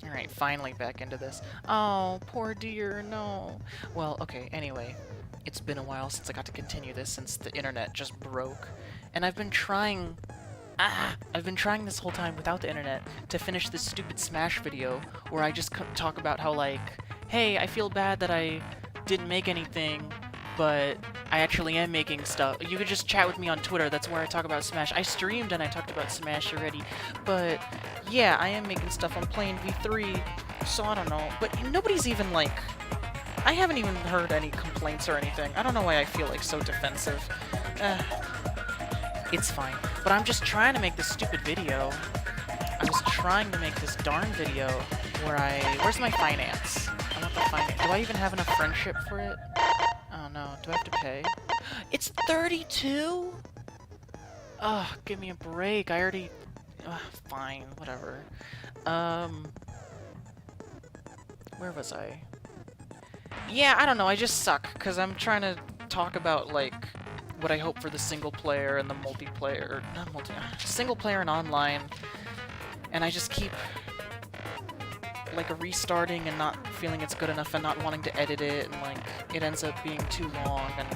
Alright, finally back into this. Oh, poor dear, no. Well, okay, anyway. It's been a while since I got to continue this since the internet just broke. And I've been trying... I've been trying this whole time without the internet to finish this stupid Smash video where I just talk about how, like, hey, I feel bad that I didn't make anything, but I actually am making stuff. You could just chat with me on Twitter, that's where I talk about Smash. I streamed and I talked about Smash already, but yeah, I am making stuff. I'm playing V3, so I don't know. But nobody's even, like... I haven't even heard any complaints or anything. I don't know why I feel, like, so defensive. It's fine. But I'm just trying to make this stupid video. I was trying to make this darn video where Where's my finance? I want the finance. Do I even have enough friendship for it? Oh no, do I have to pay? It's 32?! Ugh, give me a break. I already... Ugh, fine, whatever. Where was I? Yeah, I don't know, I just suck, because I'm trying to talk about, like, what I hope for the single player and the multiplayer, or not single player and online, and I just keep, like, restarting and not feeling it's good enough and not wanting to edit it, and, like, it ends up being too long, and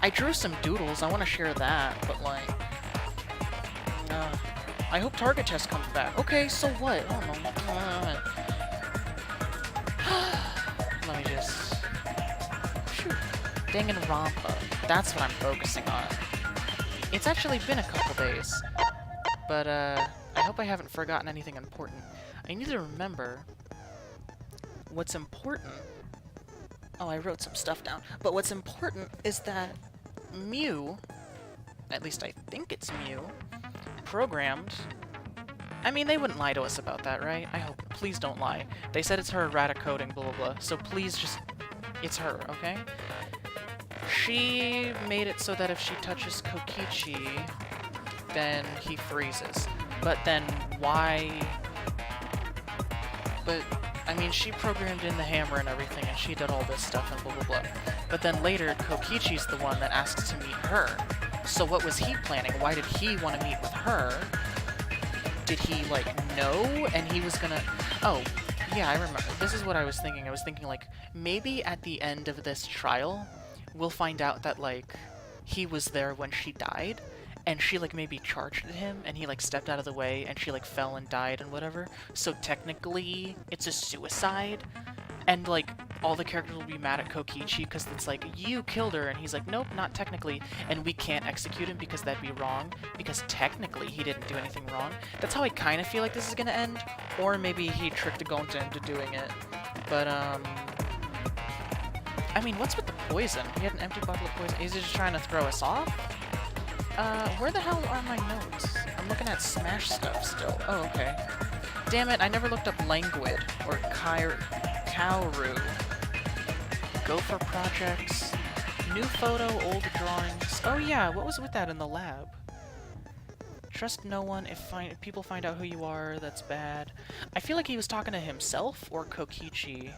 I drew some doodles, I want to share that, but, like, I hope Target Test comes back. Okay, so what? I don't know. Let me just... Shoot. Danganronpa. That's what I'm focusing on. It's actually been a couple days. But, I hope I haven't forgotten anything important. I need to remember what's important. Oh, I wrote some stuff down. But what's important is that Mew, at least I think it's Mew, programmed... I mean, they wouldn't lie to us about that, right? I hope. Please don't lie. They said it's her errata coding, blah, blah, blah. So please just... It's her, okay? She made it so that if she touches Kokichi, then he freezes. But then why... But, I mean, she programmed in the hammer and everything, and she did all this stuff and blah, blah, blah. But then later, Kokichi's the one that asks to meet her. So what was he planning? Why did he want to meet with her? Did he, like, know? And he was gonna... Oh, yeah, I remember. This is what I was thinking. I was thinking, like, maybe at the end of this trial, we'll find out that, like, he was there when she died, and she, like, maybe charged at him, and he, like, stepped out of the way, and she, like, fell and died and whatever. So technically, it's a suicide, and, like, all the characters will be mad at Kokichi because it's like, you killed her, and he's like, nope, not technically, and we can't execute him because that'd be wrong, because technically he didn't do anything wrong. That's how I kind of feel like this is gonna end, or maybe he tricked Gonta into doing it. But, I mean, what's with the poison? He had an empty bottle of poison. Is he just trying to throw us off? Where the hell are my notes? I'm looking at Smash stuff still. Oh, okay. Damn it, I never looked up Languid, or Kaoru. Gopher projects, new photo, old drawings. Oh yeah, what was with that in the lab? Trust no one. If people find out who you are, that's bad. I feel like he was talking to himself or Kokichi.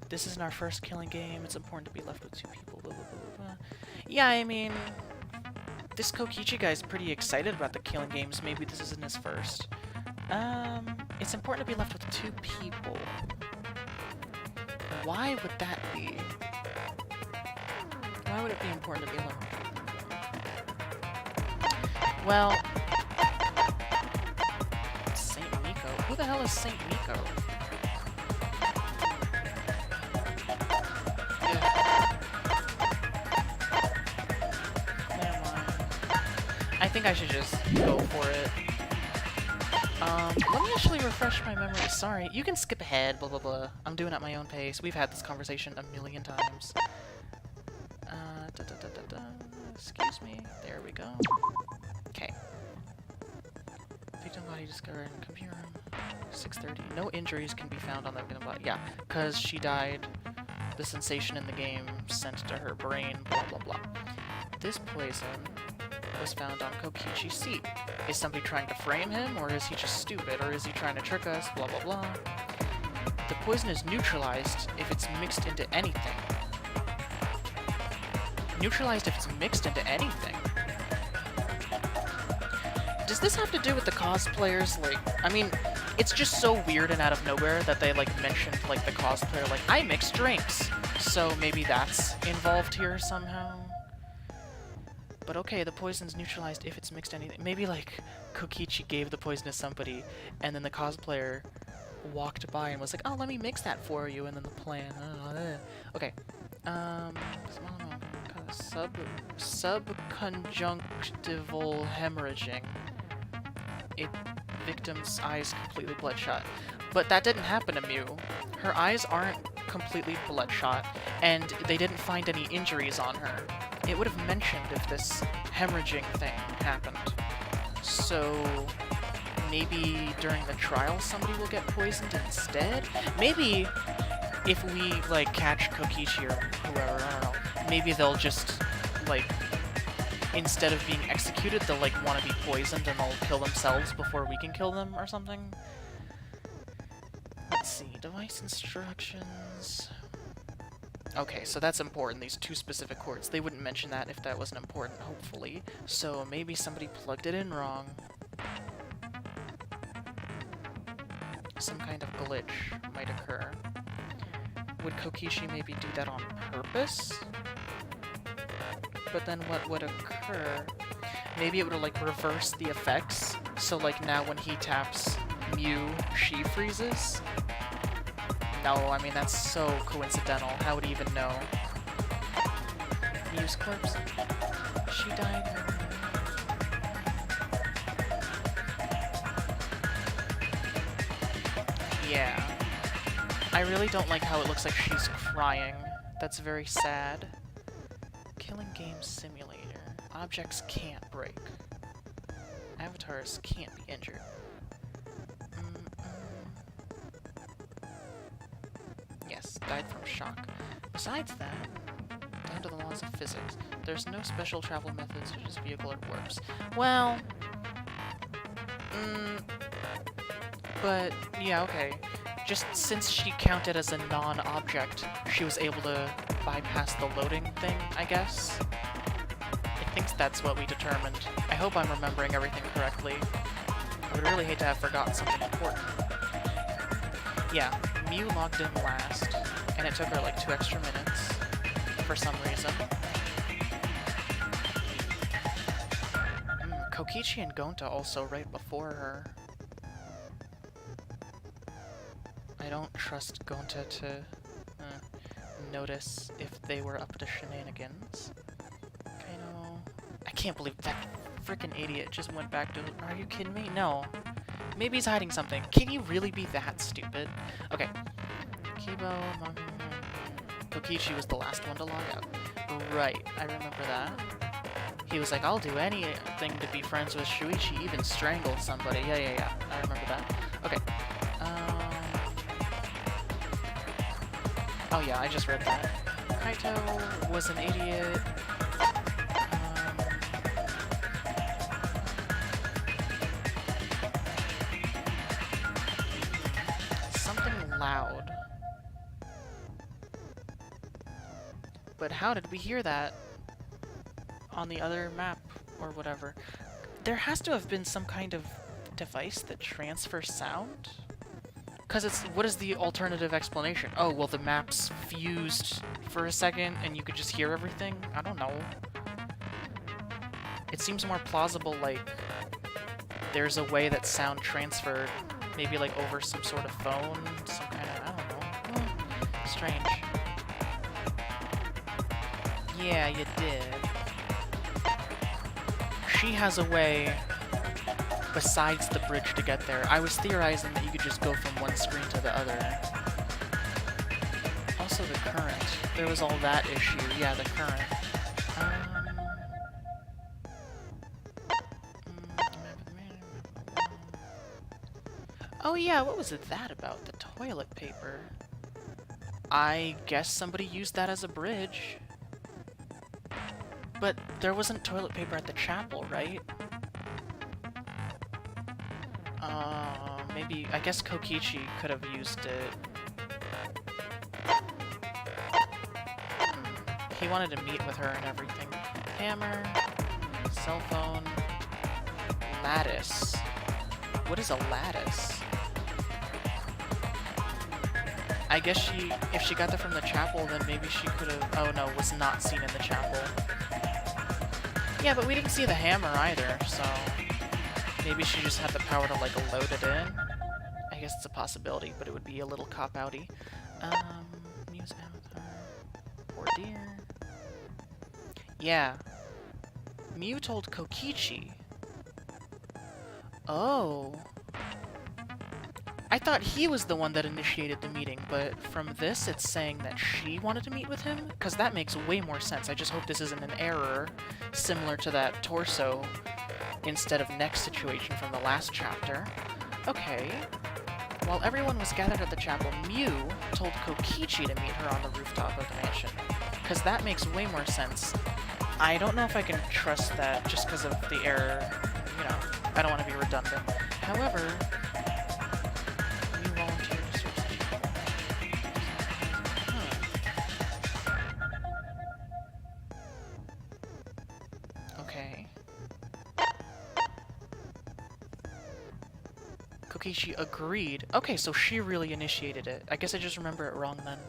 This isn't our first killing game. It's important to be left with two people. Blah, blah, blah, blah. Yeah, I mean, this Kokichi guy's pretty excited about the killing games. Maybe this isn't his first. It's important to be left with two people. Why would that be? Why would it be important to be alone? Well... Saint Miko? Who the hell is Saint Miko? Never mind. I think I should just go for it. Let me actually refresh my memory. Sorry, you can skip ahead, blah blah blah. I'm doing it at my own pace. We've had this conversation a million times. Excuse me. There we go. Okay. Victim body discovered in computer room. 6:30. No injuries can be found on the victim body. Yeah, because she died. The sensation in the game sent to her brain. Blah blah blah. This poison was found on Kokichi's seat. Is somebody trying to frame him, or is he just stupid, or is he trying to trick us? Blah blah blah. The poison is neutralized if it's mixed into anything. Neutralized if it's mixed into anything? Does this have to do with the cosplayers? Like, I mean, It's just so weird and out of nowhere that they, like, mentioned, like, the cosplayer, like, I mix drinks! So maybe that's involved here somehow? But okay, the poison's neutralized if it's mixed anything. Maybe, like, Kokichi gave the poison to somebody, and then the cosplayer walked by and was like, oh, let me mix that for you, and then the plan. Okay. Subconjunctival hemorrhaging. Victim's eyes completely bloodshot. But that didn't happen to Mew. Her eyes aren't completely bloodshot, and they didn't find any injuries on her. It would have mentioned if this hemorrhaging thing happened. So maybe during the trial somebody will get poisoned instead? Maybe if we, like, catch Kokichi or whoever, I don't know, maybe they'll just, like, instead of being executed, they'll, like, want to be poisoned and they'll kill themselves before we can kill them or something? Let's see, device instructions... Okay, so that's important, these two specific cords. They wouldn't mention that if that wasn't important, hopefully. So maybe somebody plugged it in wrong. Some kind of glitch might occur. Would Kokichi maybe do that on purpose? But then what would occur? Maybe it would, like, reverse the effects. So, like, now when he taps Mew, she freezes? No, I mean, that's so coincidental. How would he even know? Mew's corpse? She died. Yeah. I really don't like how it looks like she's crying. That's very sad. Killing game simulator. Objects can't break. Avatars can't be injured. Yes, died from shock. Besides that, down to the laws of physics, there's no special travel methods such as vehicle or warps. Well, but yeah, okay. Just since she counted as a non-object, she was able to bypass the loading thing, I guess. I think that's what we determined. I hope I'm remembering everything correctly. I would really hate to have forgotten something important. Yeah, Mew logged in last, and it took her like 2 extra minutes, for some reason. Kokichi and Gonta also right before her. I don't trust Gonta to notice if they were up to shenanigans. I can't believe that freaking idiot just went back to... Are you kidding me? No. Maybe he's hiding something. Can you really be that stupid? Okay. Kibo... Kokichi was the last one to log out. Right, I remember that. He was like, I'll do anything to be friends with Shuichi, even strangle somebody. Yeah. I remember that. Okay. Oh yeah, I just read that. Kaito was an idiot. Something loud. But how did we hear that on the other map or whatever? There has to have been some kind of device that transfers sound? Because it's, what is the alternative explanation? Oh, well, the maps fused for a second and you could just hear everything? I don't know. It seems more plausible, like, there's a way that sound transferred, maybe like over some sort of phone, some kind of, I don't know. Strange. Yeah, you did. She has a way besides the bridge to get there. I was theorizing that you could just go from one screen to the other. Also the current. There was all that issue. Yeah, the current. Oh yeah, what was that about? The toilet paper. I guess somebody used that as a bridge. But there wasn't toilet paper at the chapel, right? Maybe, I guess Kokichi could have used it. He wanted to meet with her and everything. Hammer, cell phone, lattice. What is a lattice? I guess if she got that from the chapel, then maybe she could have... Oh no, was not seen in the chapel. Yeah, but we didn't see the hammer either, so... Maybe she just had the power to, like, load it in. I guess it's a possibility, but it would be a little cop-outy. Muse avatar. Poor dear. Yeah. Mew told Kokichi. Oh. I thought he was the one that initiated the meeting, but from this it's saying that she wanted to meet with him? Because that makes way more sense. I just hope this isn't an error, similar to that torso instead of next situation from the last chapter. Okay. While everyone was gathered at the chapel, Mew told Kokichi to meet her on the rooftop of the mansion. Because that makes way more sense. I don't know if I can trust that just because of the error. You know, I don't want to be redundant. However, Mew volunteered to search the chapel. Okay. Kokichi agreed. Okay, so she really initiated it. I guess I just remember it wrong then.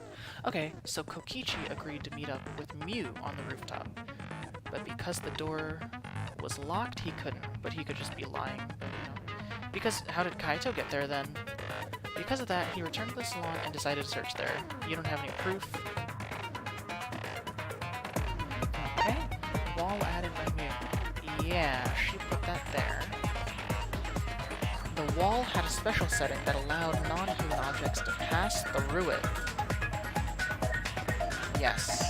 Okay, so Kokichi agreed to meet up with Mew on the rooftop. But because the door was locked, he couldn't. But he could just be lying, you know. Because how did Kaito get there then? Because of that, he returned to the salon and decided to search there. You don't have any proof. Okay. Wall added by Mew. Yeah, she put that there. The wall had a special setting that allowed non-human objects to pass through it. Yes.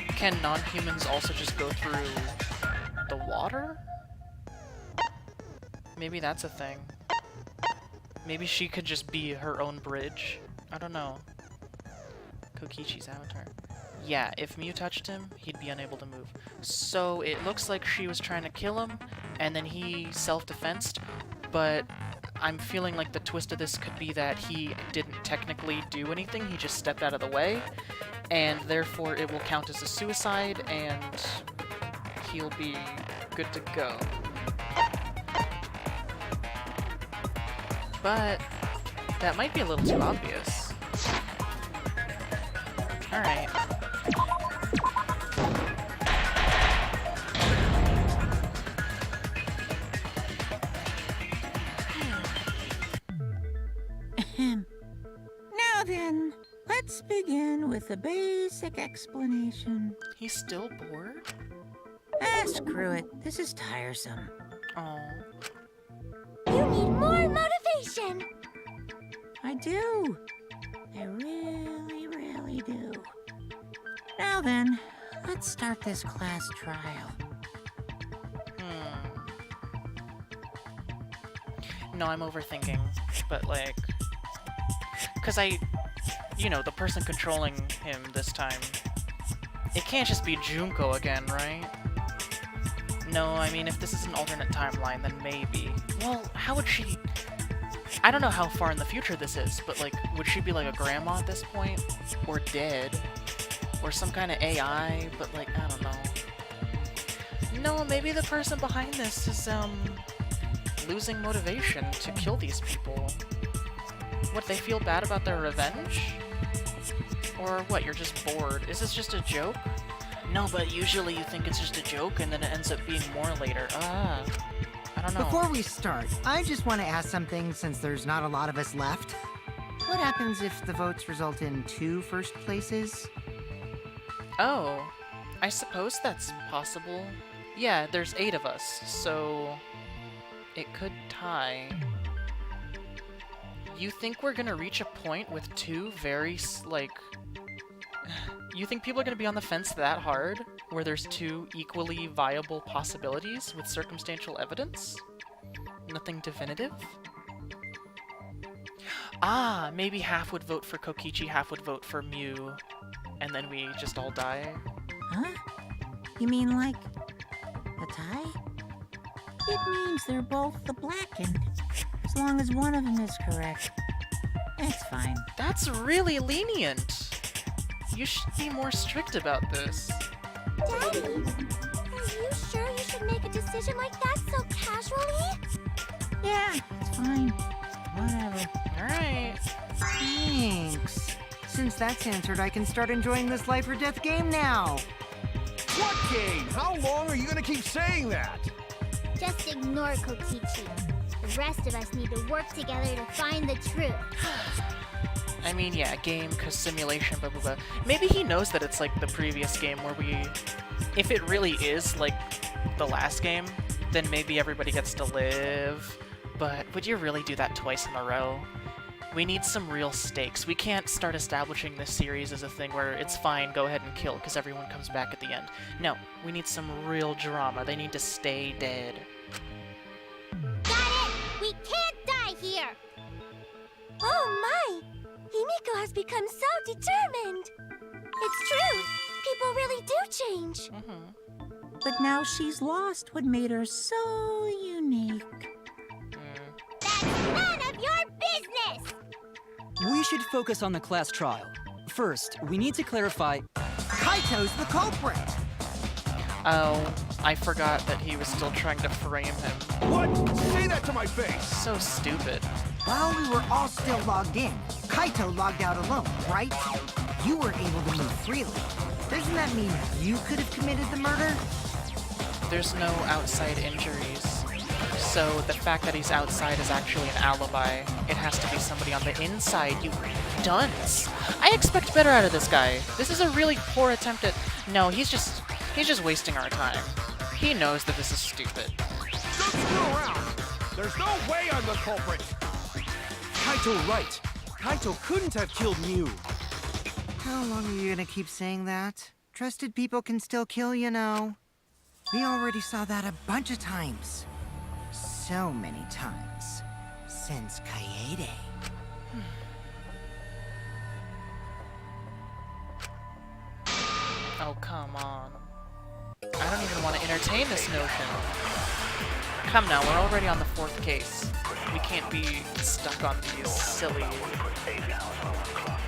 Can non-humans also just go through the water? Maybe that's a thing. Maybe she could just be her own bridge. I don't know. Kokichi's avatar. Yeah, if Mew touched him, he'd be unable to move. So it looks like she was trying to kill him, and then he self-defensed, but I'm feeling like the twist of this could be that he didn't technically do anything, he just stepped out of the way, and therefore it will count as a suicide, and he'll be good to go. But that might be a little too obvious. Alright. Now then, let's begin with a basic explanation. He's still bored? Ah, screw it. This is tiresome. Oh. You need more motivation! I do. I really, really do. Now then, let's start this class trial. No, I'm overthinking, but like... Because you know, the person controlling him this time, it can't just be Junko again, right? No, I mean, if this is an alternate timeline, then maybe. Well, how would she... I don't know how far in the future this is, but like, would she be like a grandma at this point? Or dead? Or some kind of AI, but like, I don't know. No, maybe the person behind this is, losing motivation to kill these people. What, they feel bad about their revenge? Or what, you're just bored? Is this just a joke? No, but usually you think it's just a joke and then it ends up being more later. I don't know. Before we start, I just want to ask something since there's not a lot of us left. What happens if the votes result in 2 first places? Oh, I suppose that's possible. Yeah, there's 8 of us, so it could tie. You think we're gonna reach a point with 2 very, like... You think people are gonna be on the fence that hard? Where there's 2 equally viable possibilities with circumstantial evidence? Nothing definitive? Ah, maybe half would vote for Kokichi, half would vote for Mew, and then we just all die? Huh? You mean like a tie? It means they're both the blackened. As long as one of them is correct. That's fine. That's really lenient! You should be more strict about this. Daddy, are you sure you should make a decision like that so casually? Yeah, it's fine. Whatever. since that's answered, I can start enjoying this life or death game now. What game? How long are you gonna keep saying that? Just ignore Kokichi. The rest of us need to work together to find the truth. I mean, yeah, game, cause simulation, blah blah blah. Maybe he knows that it's like the previous game where if it really is like the last game, then maybe everybody gets to live. But would you really do that twice in a row? We need some real stakes. We can't start establishing this series as a thing where it's fine, go ahead and kill, because everyone comes back at the end. No, we need some real drama. They need to stay dead. Got it! We can't die here! Oh my! Himiko has become so determined! It's true! People really do change! But now she's lost what made her so unique. That's none of your business! We should focus on the class trial. First, we need to clarify. Kaito's the culprit! Oh, I forgot that he was still trying to frame him. What? Say that to my face! So stupid. While we were all still logged in, Kaito logged out alone, right? You were able to move freely. Doesn't that mean you could have committed the murder? There's no outside injuries. So the fact that he's outside is actually an alibi. It has to be somebody on the inside, you dunce. I expect better out of this guy. This is a really poor attempt at... No, he's just wasting our time. He knows that this is stupid. Don't screw around! There's no way I'm the culprit! Kaito right. Kaito couldn't have killed Mew. How long are you gonna keep saying that? Trusted people can still kill, you know. We already saw that a bunch of times. So many times. Since Kaede. Oh, come on. I don't even want to entertain this notion. Come now, we're already on the 4th case. We can't be stuck on these silly...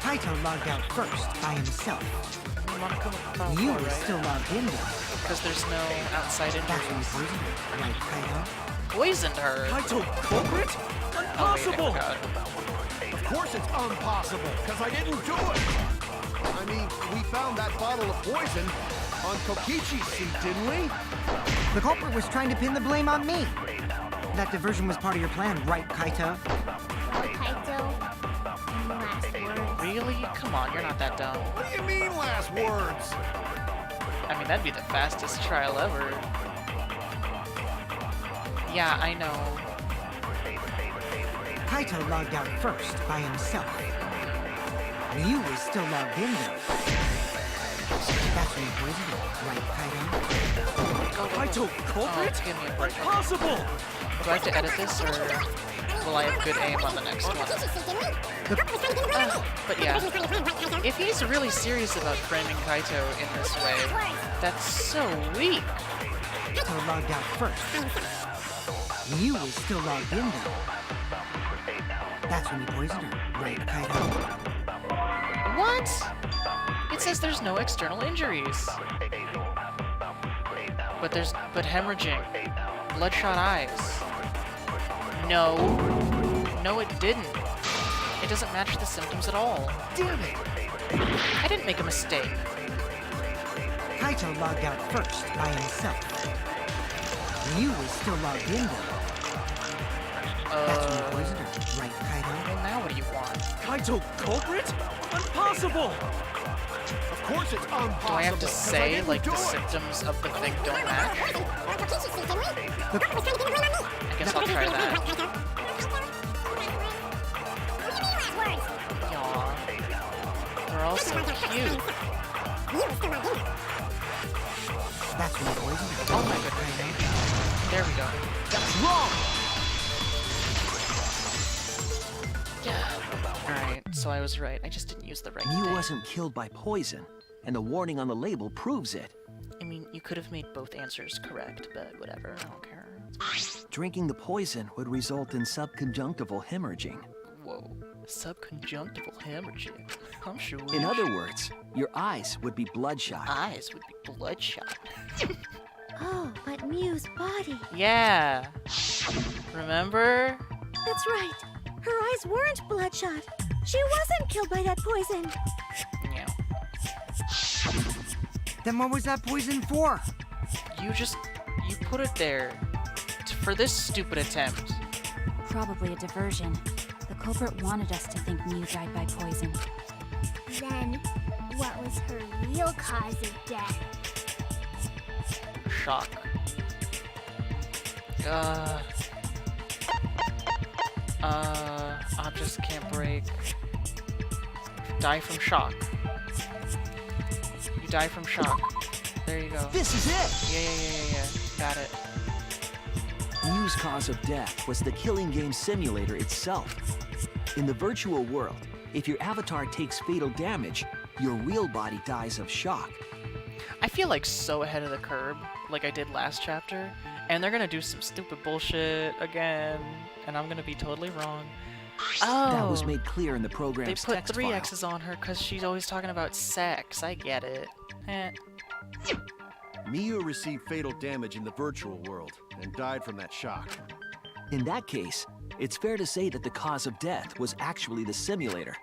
Kaito logged out first, by himself. You want to come with Pro You 4, were right? still logged in though. Because there's no outside That's when you injuries. poisoned her, right, Kaito? Poisoned her! Kaito culprit? Oh wait, I Impossible! forgot. Of course it's impossible, because I didn't do it! I mean, we found that bottle of poison on Kokichi's seat, didn't we? The culprit was trying to pin the blame on me. That diversion was part of your plan, right, Kaito? Kaito, any last words? Really? Come on, you're not that dumb. What do you mean, last words? I mean, that'd be the fastest trial ever. Yeah, I know. Kaito logged out first, by himself. You were still logged in though. That's when you poisoned her, right, Kaito? Go, go, go. Kaito culprit? Oh, give me a break. Impossible! Do I have to edit this, or will I have good aim on the next one? But yeah, if he's really serious about framing Kaito in this way, that's so weak. Kaito logged out first. You were still logged in though. That's when you poisoned her, right, Kaito? What? It says there's no external injuries. But hemorrhaging. Bloodshot eyes. No. No, it didn't. It doesn't match the symptoms at all. Damn it! I didn't make a mistake. Kaito logged out first, by himself. You were still logged in though. That's when you poisoned her, right, Kaito? Well, now what do you want? Kaito culprit? Impossible! Of course it's impossible. Do I have to 'cause I say, didn't like, do the it. symptoms of the thing don't match? I guess I'll try that. Yaw. They're all so cute. That's when you poisoned her. Oh my goodness. There we go. That's wrong! Alright, so I was right. I just didn't use the right Mew thing. wasn't killed by poison, and the warning on the label proves it. I mean, you could have made both answers correct, but whatever. I don't care. Drinking the poison would result in subconjunctival hemorrhaging. Whoa. Subconjunctival hemorrhaging. I'm sure. In other words, your eyes would be bloodshot. eyes would be bloodshot. Oh, but Mew's body. Yeah. Remember? That's right. Her eyes weren't bloodshot. She wasn't killed by that poison. Yeah. Then what was that poison for? You put it there for this stupid attempt. Probably a diversion. The culprit wanted us to think Mew died by poison. Then, what was her real cause of death? Shock. Objects can't break. Die from shock. You die from shock. There you go. This is it! Yeah. Got it. Mew's cause of death was the killing game simulator itself. In the virtual world, if your avatar takes fatal damage, your real body dies of shock. I feel like so ahead of the curve, like I did last chapter, and they're gonna do some stupid bullshit again, and I'm gonna be totally wrong. Oh, That was made clear in the they program's put text 3 file. X's on her because she's always talking about sex. I get it. Mew received fatal damage in the virtual world and died from that shock. In that case, it's fair to say that the cause of death was actually the simulator.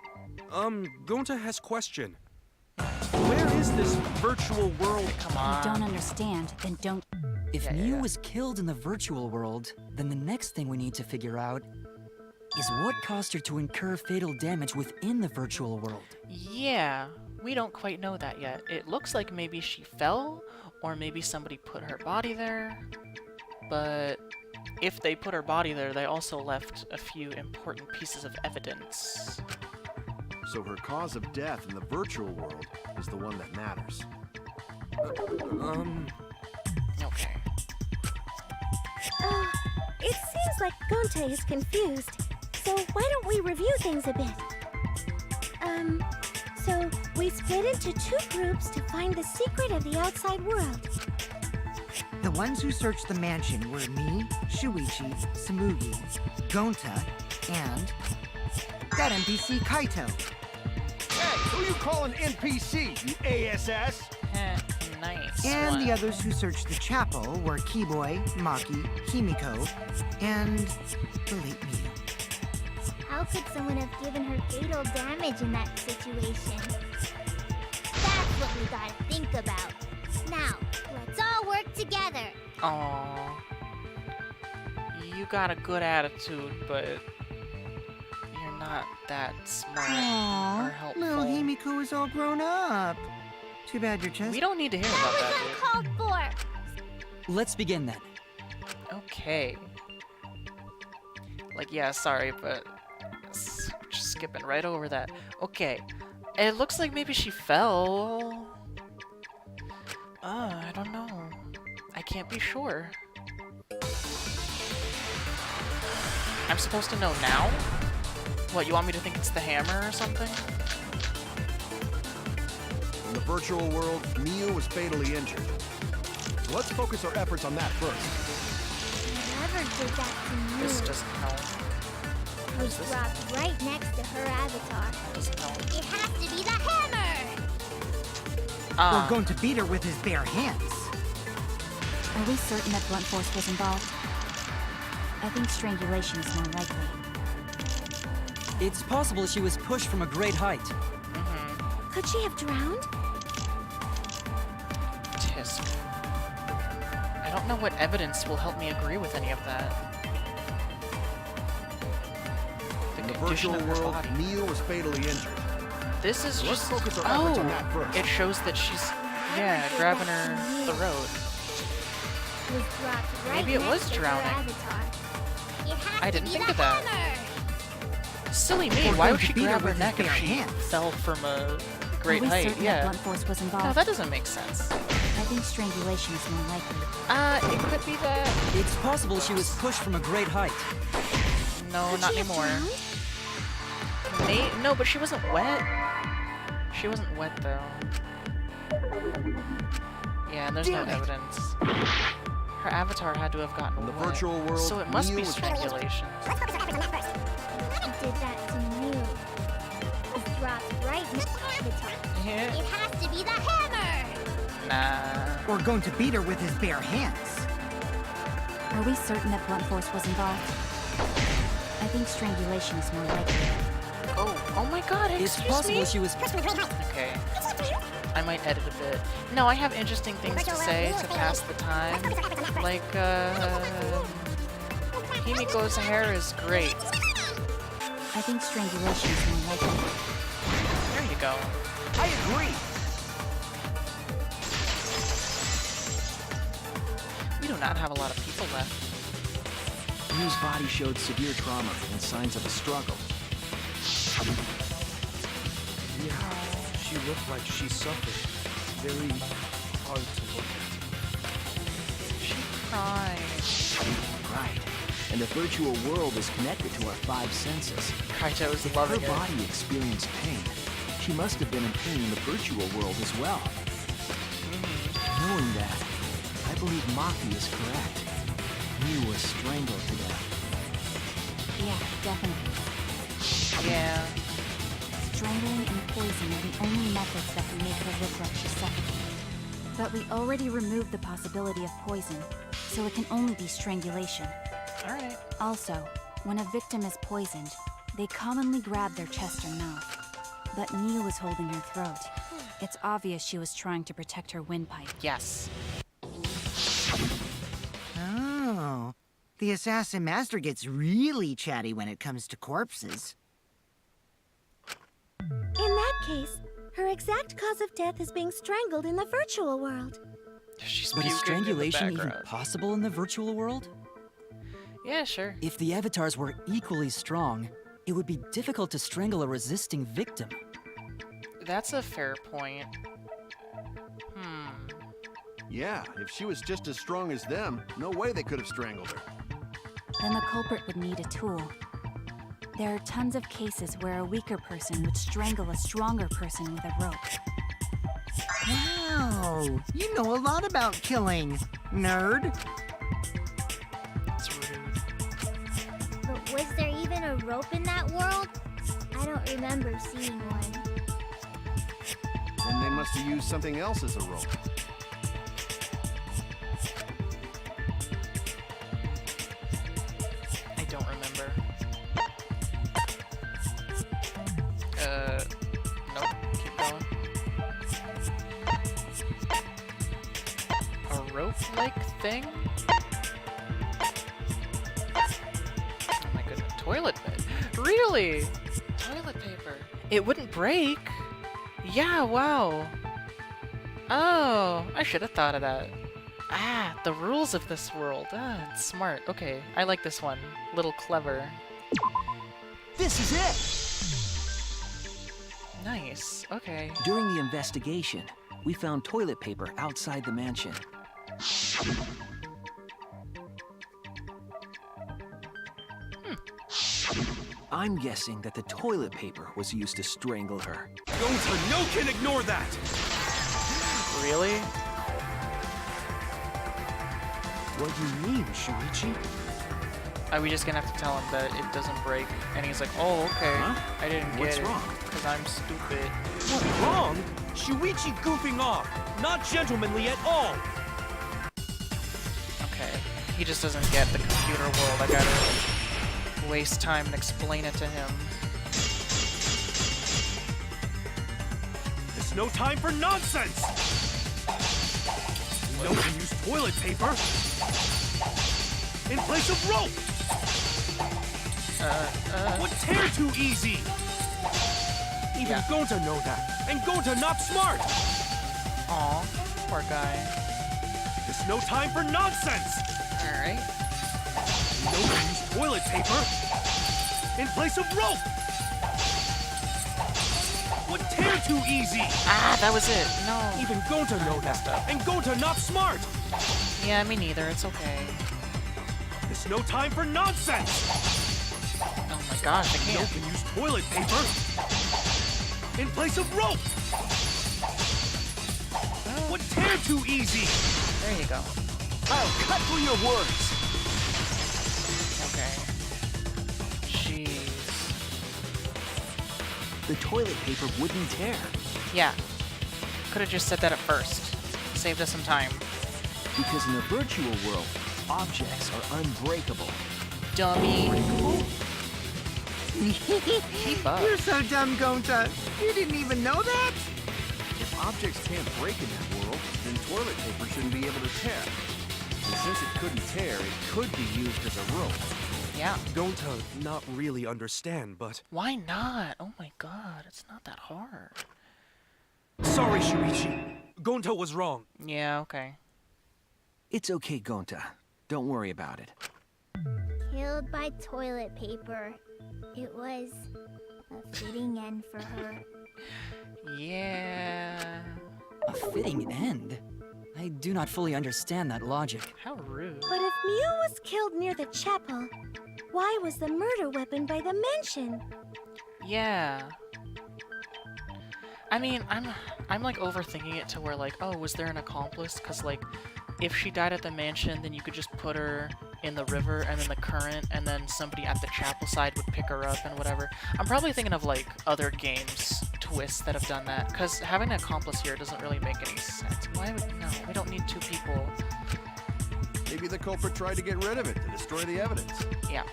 Gonta has question. Where is this virtual world? Come If you on. don't understand, then don't. If Yeah, Mew yeah. was killed in the virtual world, then the next thing we need to figure out is what caused her to incur fatal damage within the virtual world. Yeah, we don't quite know that yet. It looks like maybe she fell, or maybe somebody put her body there. But if they put her body there, they also left a few important pieces of evidence. So her cause of death in the virtual world is the one that matters. Okay. It seems like Gonte is confused. So why don't we review things a bit? So we split into 2 groups to find the secret of the outside world. The ones who searched the mansion were me, Shuichi, Samugi, Gonta, and that NPC Kaito. Hey, who you calling NPC, you ASS? Nice. And one. the others who searched the chapel were Keyboy, Maki, Himiko, and the late Mew. How could someone have given her fatal damage in that situation? That's what we gotta think about. Now, let's all work together. Aww. You got a good attitude, but you're not that smart or Aww, helpful. little Himiko is all grown up. Too bad you're just... We don't need to hear That about was that, dude. uncalled for. Let's begin then. Okay. Like, yeah, sorry, but just skipping right over that. Okay. It looks like maybe she fell. I don't know. I can't be sure. I'm supposed to know now? What, you want me to think it's the hammer or something? In the virtual world, Mew was fatally injured. So let's focus our efforts on that first. Whoever did that to This Mew doesn't help. was dropped right next to her avatar. Doesn't help. It has to be the hammer! We're going to beat her with his bare hands. Are we certain that blunt force was involved? I think strangulation is more likely. It's possible she was pushed from a great height. Could she have drowned? Tisk. I don't know what evidence will help me agree with any of that. In the condition virtual of her world, body. Mew was fatally injured. This is So let's just... focus our efforts on that first. It shows that she's, yeah, grabbing her throat. Was dropped right Maybe it next was to her drowning. avatar. It has I to didn't be think the of that. hammer! Silly me, We're why going would to she beat her grab her with neck his if bare she hands. fell from a great Are we height? certain that Yeah. blunt force was involved? No, that doesn't make sense. I think strangulation is more likely. It could be that... It's possible she was pushed from a great height. No, Could not she have anymore. drowned? No, but she wasn't wet. She wasn't wet, though. Yeah, and there's no Damn it. evidence. Her avatar had to have gotten In the wet. virtual world, So it must Mew be was- strangulation. She did that to Mew. Was dropped right next to her avatar. Yeah. It has to be the hammer! Nah. We're going to beat her with his bare hands. Are we certain that blunt force was involved? I think strangulation is more likely. Oh my god, It's excuse possible me? she was. Okay. I might edit a bit. No, I have interesting things to say to pass the time. Like, Himiko's hair is great. I think strangulation is more likely. There you go. I agree. We do not have a lot of people left. Miu's body showed severe trauma and signs of a struggle. Yeah, she looked like she suffered. Very hard to look at. She cried. Right. And the virtual world is connected to our 5 senses. Kaito's If her loving it. body experienced pain, she must have been in pain in the virtual world as well. Knowing that, I believe Maki is correct. Miu was strangled to death. Yeah, definitely. Yeah. Strangling and poison are the only methods that can make her look like she's suffocating. But we already removed the possibility of poison, so it can only be strangulation. Alright. Also, when a victim is poisoned, they commonly grab their chest or mouth. But Miu was holding her throat. It's obvious she was trying to protect her windpipe. Yes. Oh, the assassin master gets really chatty when it comes to corpses. In that case, her exact cause of death is being strangled in the virtual world. She's But is puking in the strangulation even background. possible in the virtual world? Yeah, sure. If the avatars were equally strong, it would be difficult to strangle a resisting victim. That's a fair point. Yeah, if she was just as strong as them, no way they could have strangled her. Then the culprit would need a tool. There are tons of cases where a weaker person would strangle a stronger person with a rope. Wow, you know a lot about killing, nerd. That's rude. But was there even a rope in that world? I don't remember seeing one. Then they must have used something else as a rope. I don't remember. Nope. Keep going. A rope-like thing? Oh my goodness. Toilet paper. Really? Toilet paper. It wouldn't break. Yeah, wow. Oh, I should have thought of that. Ah, the rules of this world. Ah, it's smart. Okay, I like this one. Little clever. This is it! Nice. Okay. During the investigation, we found toilet paper outside the mansion. I'm guessing that the toilet paper was used to strangle her. Gonta, no can ignore that! Really? What do you mean, Shuichi? Are we just gonna have to tell him that it doesn't break? And he's like, oh, okay. Huh? I didn't What's get it. wrong? Because I'm stupid. What's wrong? Shuichi goofing off! Not gentlemanly at all! Okay. He just doesn't get the computer world. I gotta waste time and explain it to him. There's no time for nonsense! No one use toilet paper in place of rope! Would tear too easy! Even Yeah. Gonta know that, and Gonta not smart! Aw, poor guy. There's no time for nonsense! Alright. No one use toilet paper in place of rope! Would tear too easy! Ah, that was it. No. Even Gonta know messed that, up. and Gonta not smart! Yeah, me neither. It's okay. There's no time for nonsense! Oh my gosh, I No can't. can use toilet paper in place of rope! Would tear too easy! There you go. I'll cut through your words! Okay. Jeez. The toilet paper wouldn't tear. Yeah. Could have just said that at first. Saved us some time. Because in the virtual world, objects are unbreakable. Dummy. Keep up. You're so dumb, Gonta. You didn't even know that? If objects can't break in that world, then toilet paper shouldn't be able to tear. And since it couldn't tear, it could be used as a rope. Yeah. Gonta not really understand, but... Why not? Oh my god, it's not that hard. Sorry, Shuichi. Gonta was wrong. Yeah, okay. It's okay, Gonta. Don't worry about it. Killed by toilet paper. It was a fitting end for her. Yeah. A fitting end? I do not fully understand that logic. How rude. But if Mew was killed near the chapel, why was the murder weapon by the mansion? Yeah. I mean, I'm like overthinking it to where like, oh, was there an accomplice? Because like, if she died at the mansion, then you could just put her in the river and then the current, and then somebody at the chapel side would pick her up and whatever. I'm probably thinking of like other games twists that have done that, because having an accomplice here doesn't really make any sense. Why would, no, we don't need two people. Maybe the culprit tried to get rid of it to destroy the evidence. Yeah.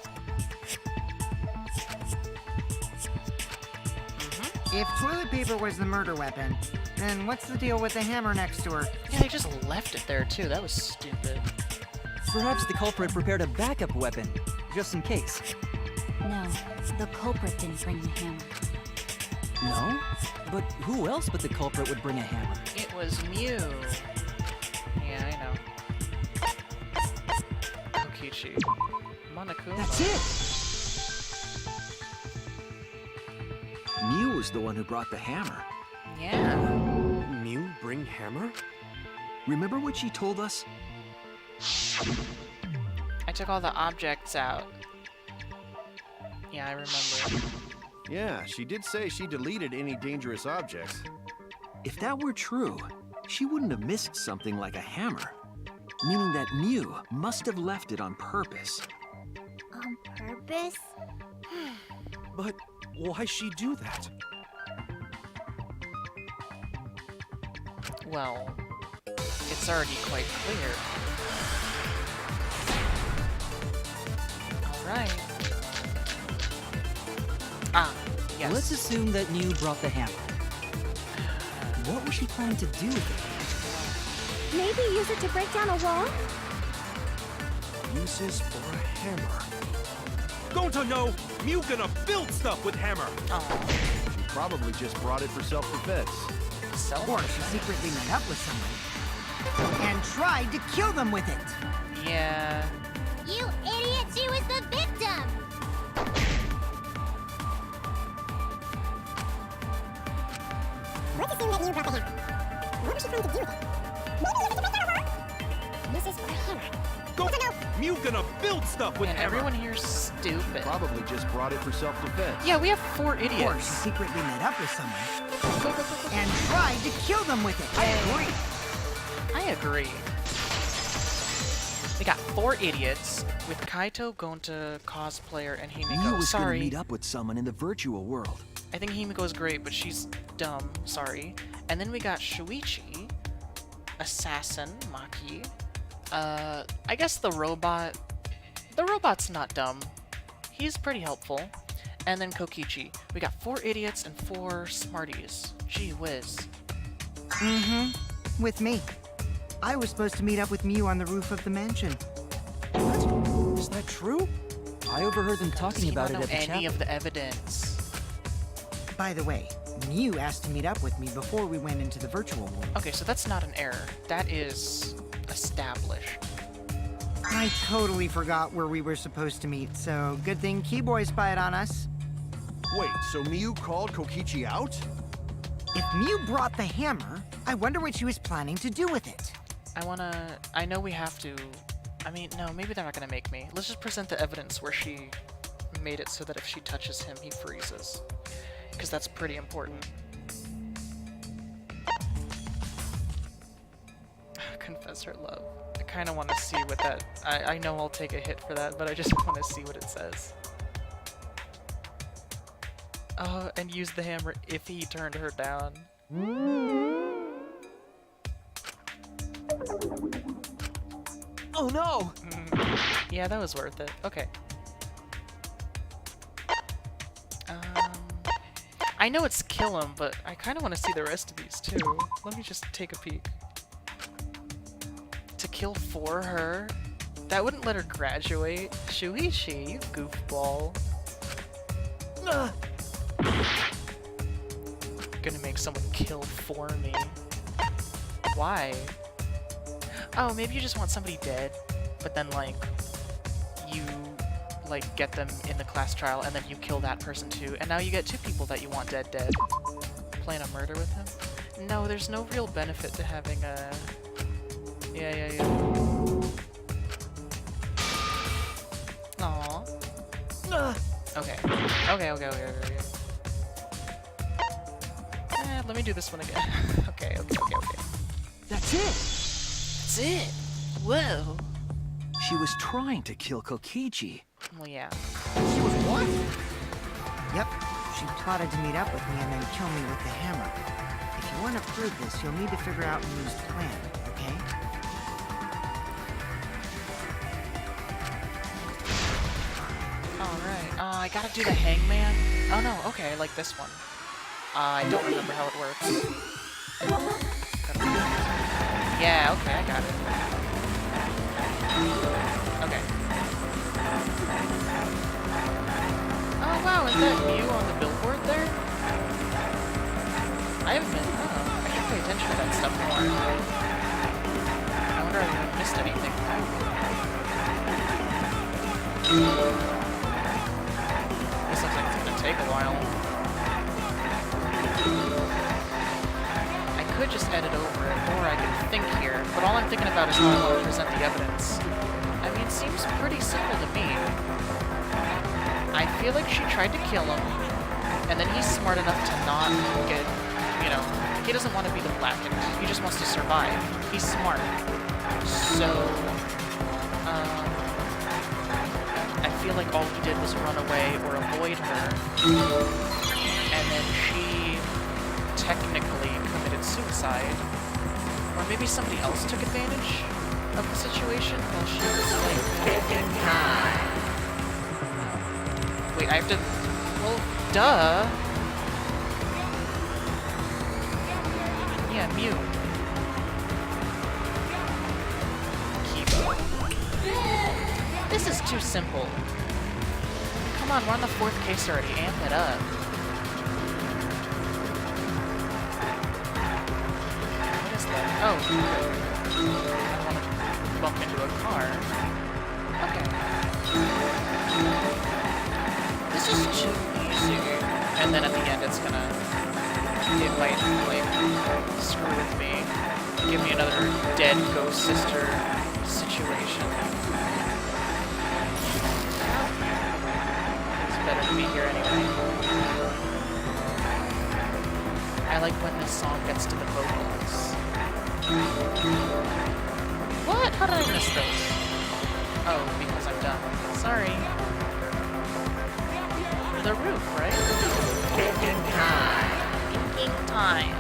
If toilet paper was the murder weapon, then what's the deal with the hammer next to her? Yeah, they just left it there too. That was stupid. Perhaps the culprit prepared a backup weapon, just in case. No, the culprit didn't bring the hammer. No? But who else but the culprit would bring a hammer? It was Mew. Yeah, I know. Kokichi. Monokuma. That's it! Mew was the one who brought the hammer. Yeah. Mew bring hammer? Remember what she told us? I took all the objects out. Yeah, I remember. Yeah, she did say she deleted any dangerous objects. If that were true, she wouldn't have missed something like a hammer. Meaning that Mew must have left it on purpose. On purpose? But why she do that? Well, it's already quite clear. Alright. Ah, yes. Let's assume that Mew brought the hammer. What was she planning to do with Maybe use it to break down a wall? Uses for a hammer. Gonta no! Mew gonna build stuff with hammer! Oh, She probably just brought it for self-defense. Or she secretly met up with someone and tried to kill them with it. yeah. You idiot! She was the victim! Let's assume that you brought the hammer. What was she trying to do with it? Maybe use it to break down a wall? This is for a hammer. Gonta no! Mew gonna build stuff with And hammer! everyone here's stupid. Probably just brought it for self-defense. Yeah, we have 4 Or she idiots. secretly met up with someone and tried to kill them with it. I agree. I agree. We got 4 idiots with Kaito, Gonta, Cosplayer, and Mew Himiko. was gonna Sorry. meet up with someone in the virtual world. I think Himiko's great, but she's dumb. Sorry. And then we got Shuichi, Assassin, Maki. I guess the robot. The robot's not dumb. He's pretty helpful. And then Kokichi. We got 4 idiots and 4 smarties. Gee whiz. Mm-hmm. With me. I was supposed to meet up with Mew on the roof of the mansion. What? Is that true? I overheard them talking You about don't it know at the any chapel. of the evidence. By the way, Mew asked to meet up with me before we went into the virtual world. Okay, so that's not an error. That is established. I totally forgot where we were supposed to meet, so good thing Keyboy spied on us. Wait, so Mew called Kokichi out? If Mew brought the hammer, I wonder what she was planning to do with it. I know we have to. I mean, no, maybe they're not gonna make me. Let's just present the evidence where she made it so that if she touches him, he freezes. Because that's pretty important. Confess her love. I kind of want to see what that... I know I'll take a hit for that, but I just want to see what it says. Oh, and use the hammer if he turned her down. Oh no! Yeah, that was worth it. Okay. I know it's kill him, but I kind of want to see the rest of these too. Let me just take a peek. To kill for her? That wouldn't let her graduate. Shuichi, you goofball. Gonna make someone kill for me. Why? Oh, maybe you just want somebody dead, but then like you like get them in the class trial and then you kill that person too, and now you get 2 people that you want dead. Plan a murder with him? No, there's no real benefit to having a... Yeah. Aww. Okay. Let me do this one again. Okay. That's it! That's it! Whoa! She was trying to kill Kokichi. Well, yeah. She was what? Yep, she plotted to meet up with me and then kill me with the hammer. If you want to prove this, you'll need to figure out Noo's plan, okay? Alright. I gotta do the hangman? Oh no, okay, I like this one. I don't remember how it works. Yeah, okay, I got it. Okay. Oh wow, is that Mew on the billboard there? I haven't been... Oh, I should pay attention to that stuff more. I wonder if I missed anything. This looks like it's gonna take a while. I could just edit over it, or I could think here, but all I'm thinking about is how I want to present the evidence. I mean, it seems pretty simple to me. I feel like she tried to kill him, and then he's smart enough to not get, you know, he doesn't want to be the blackened. He just wants to survive. He's smart. So, I feel like all he did was run away or avoid her, and then she technically committed suicide. Or maybe somebody else took advantage of the situation while she was like... Wait, I have to... Well, duh! Yeah, Mew. Keep. This is too simple. Come on, we're on the 4th case already. Amp it up. What is that? Oh. I want to bump into a car. Okay. This is too easy. And then at the end it's gonna... It might, like, screw with me. Give me another dead ghost sister situation. It's better to be here anyway. I like when this song gets to the vocals. What? How did I miss those? Oh, because I'm done. Sorry. The roof, right? Kicking time. Kicking time.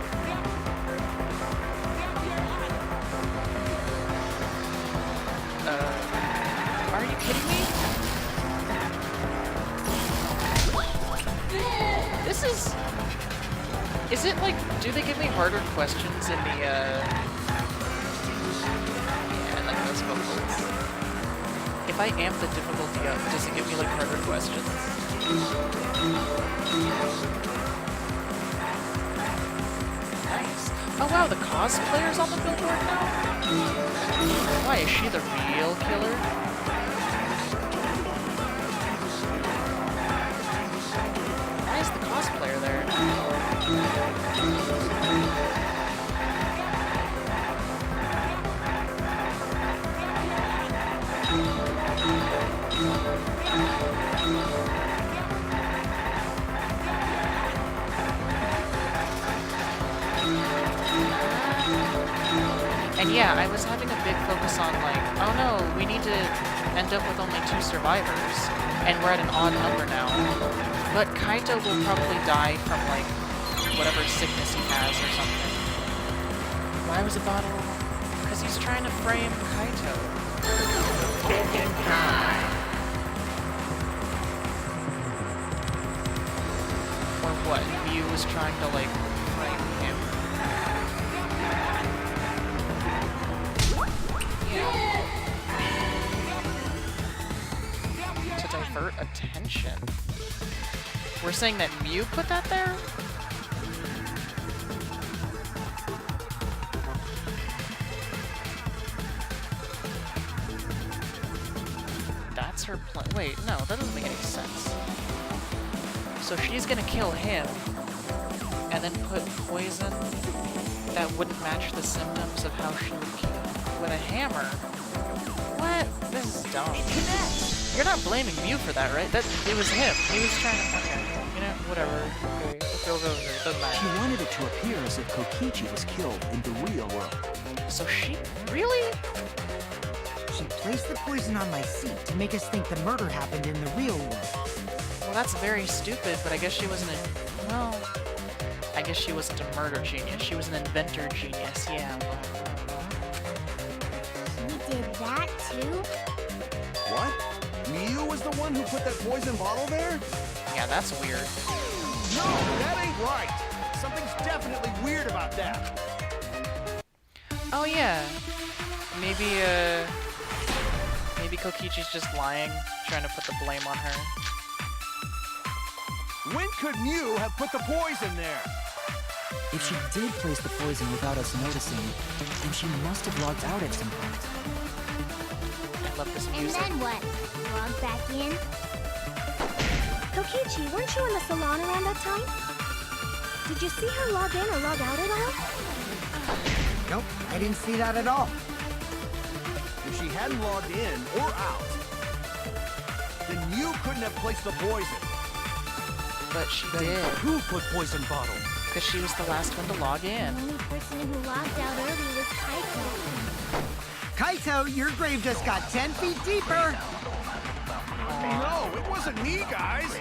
Are you kidding me? This is... Is it like... Do they give me harder questions in the, Yeah, I like those vocals. If I amp the difficulty up, does it give me like harder questions? Nice. Oh wow, the cosplayer's on the billboard now? Why, is she the real killer? Why is the cosplayer there? And yeah, I was having a big focus on like, oh no, we need to end up with only 2 survivors, and we're at an odd number now. But Kaito will probably die from like, whatever sickness he has or something. Why was a bottle? Because he's trying to frame Kaito. Or what? Mew was trying to, like, frame him? Yeah. To divert attention. We're saying that Mew put that there? That's her plan. Wait, no, that doesn't make any sense. So she's gonna kill him, and then put poison that wouldn't match the symptoms of how she would kill with a hammer. What? This is dumb. You're not blaming Mew for that, right? It was him. He was trying to. Okay, you know, whatever. Okay, we'll go there. It doesn't matter. She wanted it to appear as if Kokichi was killed in the real world. So she really? She placed the poison on my seat to make us think the murder happened in the real world. Well, that's very stupid, but I guess she wasn't a... Well... I guess she wasn't a murder genius. She was an inventor genius, yeah. He did that too? What? Mew was the one who put that poison bottle there? Yeah, that's weird. No, that ain't right. Something's definitely weird about that. Oh, yeah. Maybe Kokichi's just lying, trying to put the blame on her. When could Mew have put the poison there? If she did place the poison without us noticing, then she must have logged out at some point. I love this And music. then what? Log back in? Kokichi, weren't you in the salon around that time? Did you see her log in or log out at all? Nope, I didn't see that at all. If she hadn't logged in or out, then Mew couldn't have placed the poison. But she Then did, who put poison bottle? because she was the last one to log in. The only person who logged out early was Kaito. Kaito, your grave just got 10 feet deeper. No, it wasn't me, guys.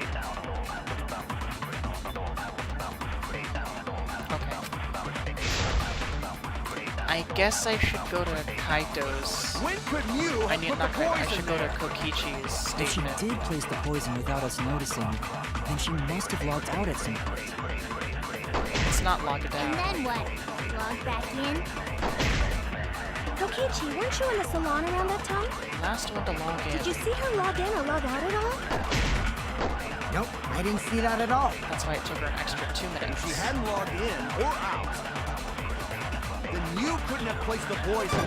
Okay. I guess I should go to Kaito's... When could Mew have I need put not the Kaito, I poison should go to there? Kokichi's If she statement. did place the poison without us noticing, then she must have logged out at some point. It's not logged And out. then what? Log back in? Kokichi, weren't you in the salon around that time? Last one to log in. Did you see her log in or log out at all? Nope, I didn't see that at all. That's why it took her an extra 2 If minutes. she hadn't logged in or out, then Mew couldn't have placed the poison.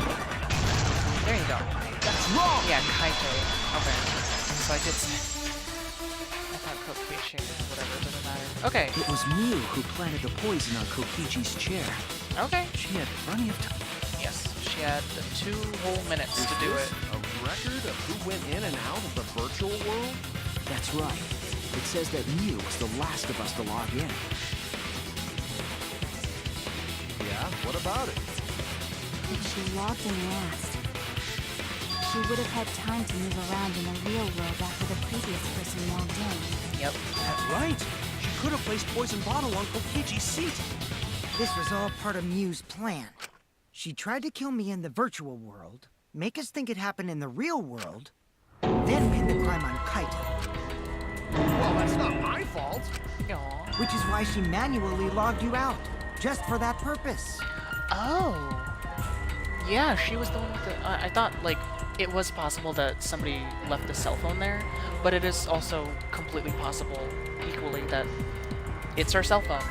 There you go. That's wrong! Yeah, Kaito. Okay. So I did say... I thought Kokichi, whatever, it doesn't matter. Okay. It was Mew who planted the poison on Kokichi's chair. Okay. She had plenty of time. Yes, she had the 2 whole minutes to do it. A record of who went in and out of the virtual world? That's right. It says that Mew was the last of us to log in. Yeah, what about it? If she logged in last, she would have had time to move around in the real world after the previous person logged in. Yep. That's right. She could have placed poison bottle on Kokichi's seat. This was all part of Mew's plan. She tried to kill me in the virtual world, make us think it happened in the real world, then pin the crime on Kaito, Well, that's not my fault. Aw. which is why she manually logged you out, just for that purpose. Oh. Yeah, she was the one with the... I thought, like, it was possible that somebody left the cell phone there, but it is also completely possible, equally, that it's her cell phone.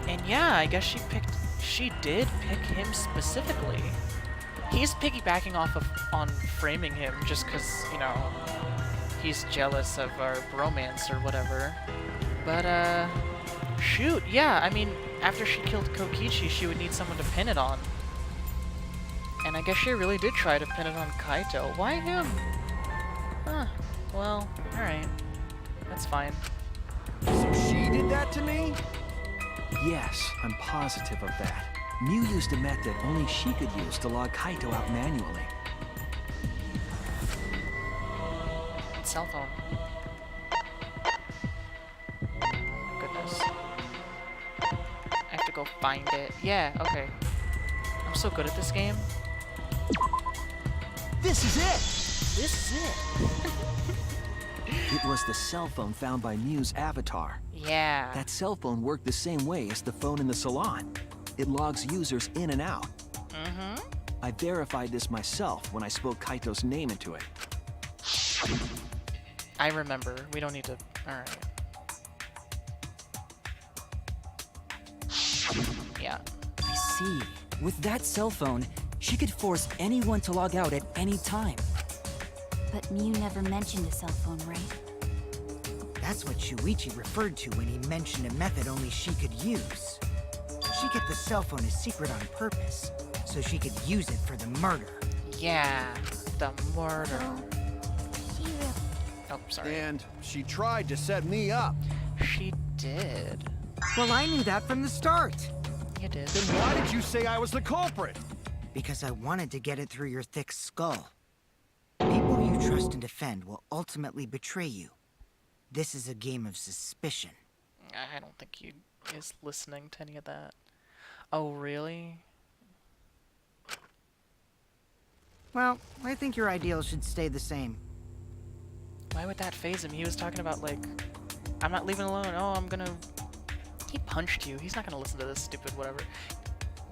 And yeah, I guess she did pick him specifically. He's piggybacking off of on framing him just because, you know, he's jealous of our bromance or whatever. But, shoot, yeah, I mean, after she killed Kokichi, she would need someone to pin it on. And I guess she really did try to pin it on Kaito. Why him? Huh, well, alright. That's fine. So she did that to me? Yes, I'm positive of that. Mew used a method only she could use to log Kaito out manually. Cell phone. Goodness. I have to go find it. Yeah, okay. I'm so good at this game. This is it! This is it. It was the cell phone found by Mew's avatar. Yeah. That cell phone worked the same way as the phone in the salon. It logs users in and out. Mm-hmm. I verified this myself when I spoke Kaito's name into it. I remember. We don't need to... Alright. Yeah. I see. With that cell phone, she could force anyone to log out at any time. But Mew never mentioned a cell phone, right? That's what Shuichi referred to when he mentioned a method only she could use. She kept the cell phone a secret on purpose, so she could use it for the murder. Yeah. The murder. She really... Oh, sorry. And she tried to set me up. She did. Well, I knew that from the start. You did. Then why did you say I was the culprit? Because I wanted to get it through your thick skull. People you trust and defend will ultimately betray you. This is a game of suspicion. I don't think he is listening to any of that. Oh, really? Well, I think your ideals should stay the same. Why would that phase him? He was talking about, like, I'm not leaving alone. Oh, I'm gonna... He punched you. He's not gonna listen to this stupid whatever.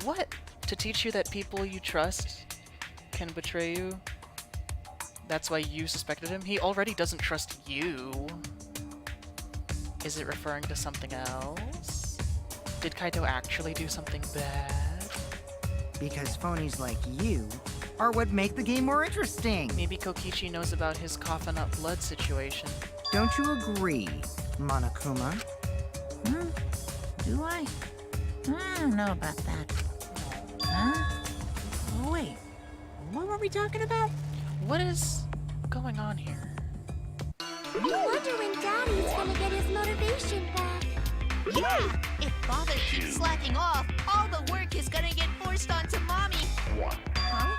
What? To teach you that people you trust can betray you? That's why you suspected him? He already doesn't trust you. Is it referring to something else? Did Kaito actually do something bad? Because phonies like you are what make the game more interesting. Maybe Kokichi knows about his coughing up blood situation. Don't you agree, Monokuma? Do I? I don't know about that. Huh? Oh, wait. What were we talking about? What is going on here? I wonder when Daddy's gonna get his motivation back. Yeah! If Father keeps slacking off, all the work is gonna get forced onto Mommy. Huh?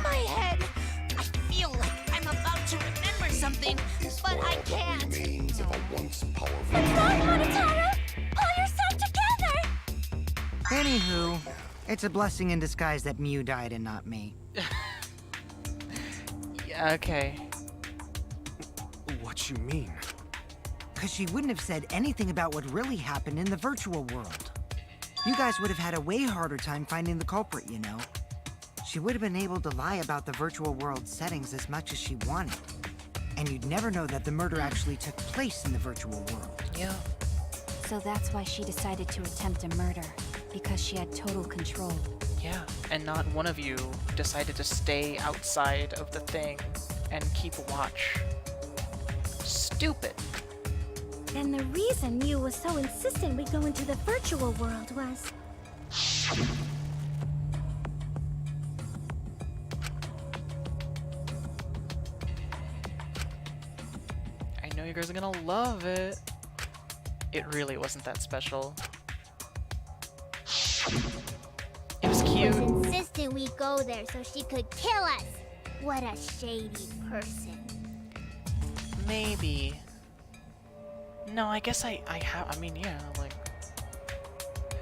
My head! I feel like I'm about to remember something, but I can't. It's not Monotaro! Pull yourself together! Anywho, it's a blessing in disguise that Mew died and not me. Yeah, okay. What you mean? Because she wouldn't have said anything about what really happened in the virtual world. You guys would have had a way harder time finding the culprit, you know. She would have been able to lie about the virtual world settings as much as she wanted. And you'd never know that the murder actually took place in the virtual world. Yeah. So that's why she decided to attempt a murder, because she had total control. Yeah, and not one of you decided to stay outside of the thing and keep watch. Stupid. And the reason Mew was so insistent we go into the virtual world was... I know you guys are gonna love it. It really wasn't that special. It was She cute. was insistent we go there so she could kill us. What a shady person. Maybe. No, I guess I mean, yeah, like...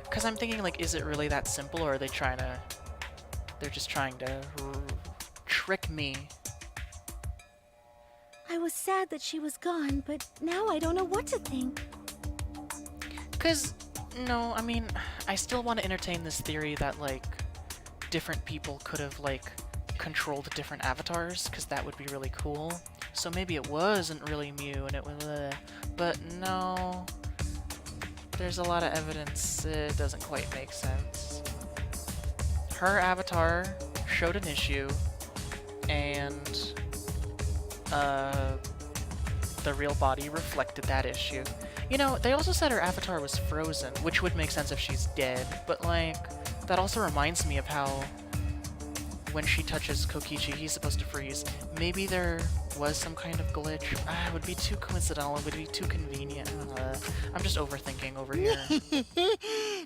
Because I'm thinking, like, is it really that simple, or are they trying to... They're just trying to trick me. I was sad that she was gone, but now I don't know what to think. Because, no, I mean, I still want to entertain this theory that, like, different people could have, like, controlled different avatars, because that would be really cool. So maybe it wasn't really Mew, and it was, but no. There's a lot of evidence it doesn't quite make sense. Her avatar showed an issue, and the real body reflected that issue. You know, they also said her avatar was frozen, which would make sense if she's dead, but like, that also reminds me of how when she touches Kokichi, he's supposed to freeze. Maybe there was some kind of glitch. It would be too coincidental, it would be too convenient. I'm just overthinking over here.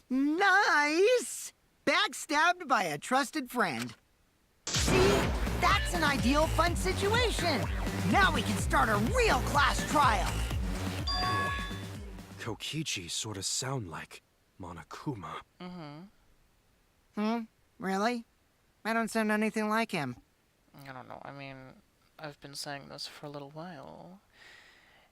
Nice! Backstabbed by a trusted friend. See? That's an ideal fun situation! Now we can start a real class trial! Kokichi sort of sound like Monokuma. Really? I don't sound anything like him. I don't know, I mean, I've been saying this for a little while.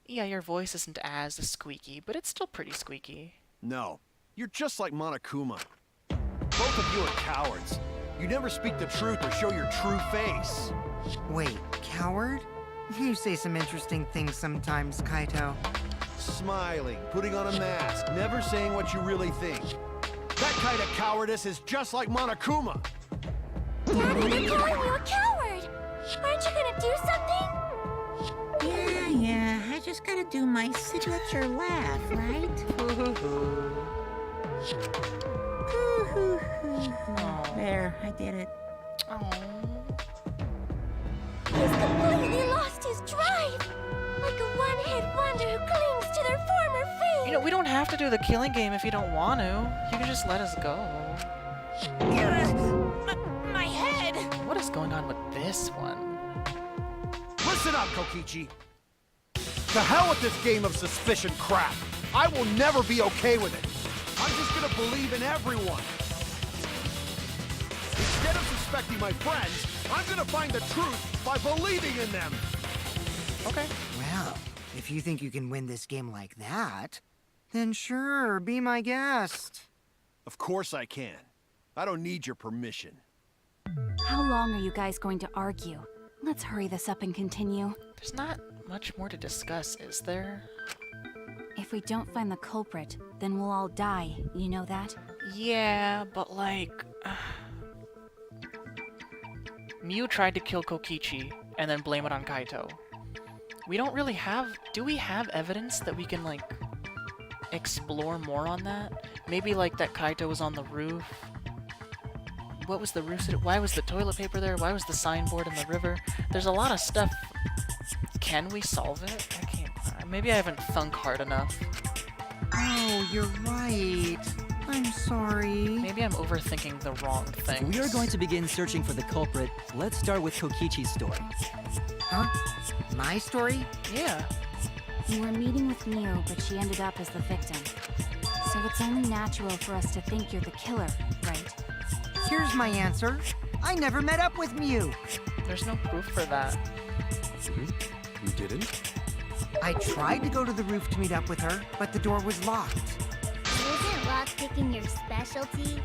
Yeah, your voice isn't as squeaky, but it's still pretty squeaky. No, you're just like Monokuma. Both of you are cowards. You never speak the truth or show your true face. Wait, coward? You say some interesting things sometimes, Kaito. Smiling, putting on a mask, never saying what you really think. That kind of cowardice is just like Monokuma. Daddy, they're calling you a coward! Aren't you gonna do something? Yeah, I just gotta do my signature laugh, right? There, I did it. He's completely lost his drive! Like a one-hit wonder who clings to their former fame! You know, we don't have to do the killing game if you don't want to. You can just let us go. My head! What is going on with this one? Listen up, Kokichi. To hell with this game of suspicion crap. I will never be okay with it. I'm just gonna believe in everyone. Instead of suspecting my friends, I'm gonna find the truth by believing in them. Okay. Well, if you think you can win this game like that, then sure, be my guest. Of course I can. I don't need your permission. How long are you guys going to argue? Let's hurry this up and continue. There's not much more to discuss, is there? If we don't find the culprit, then we'll all die, you know that? Yeah, but like... Mew tried to kill Kokichi and then blame it on Kaito. We don't really have... Do we have evidence that we can, like, explore more on that? Maybe, like, that Kaito was on the roof? What was the roof? Why was the toilet paper there? Why was the signboard in the river? There's a lot of stuff. Can we solve it? I can't... Maybe I haven't thunk hard enough. Oh, you're right. I'm sorry. Maybe I'm overthinking the wrong thing. If we are going to begin searching for the culprit, let's start with Kokichi's story. Huh? My story? Yeah. You were meeting with Mew, but she ended up as the victim. So it's only natural for us to think you're the killer, right? Here's my answer. I never met up with Mew. There's no proof for that. You didn't? I tried to go to the roof to meet up with her, but the door was locked. Isn't lock-picking your specialty?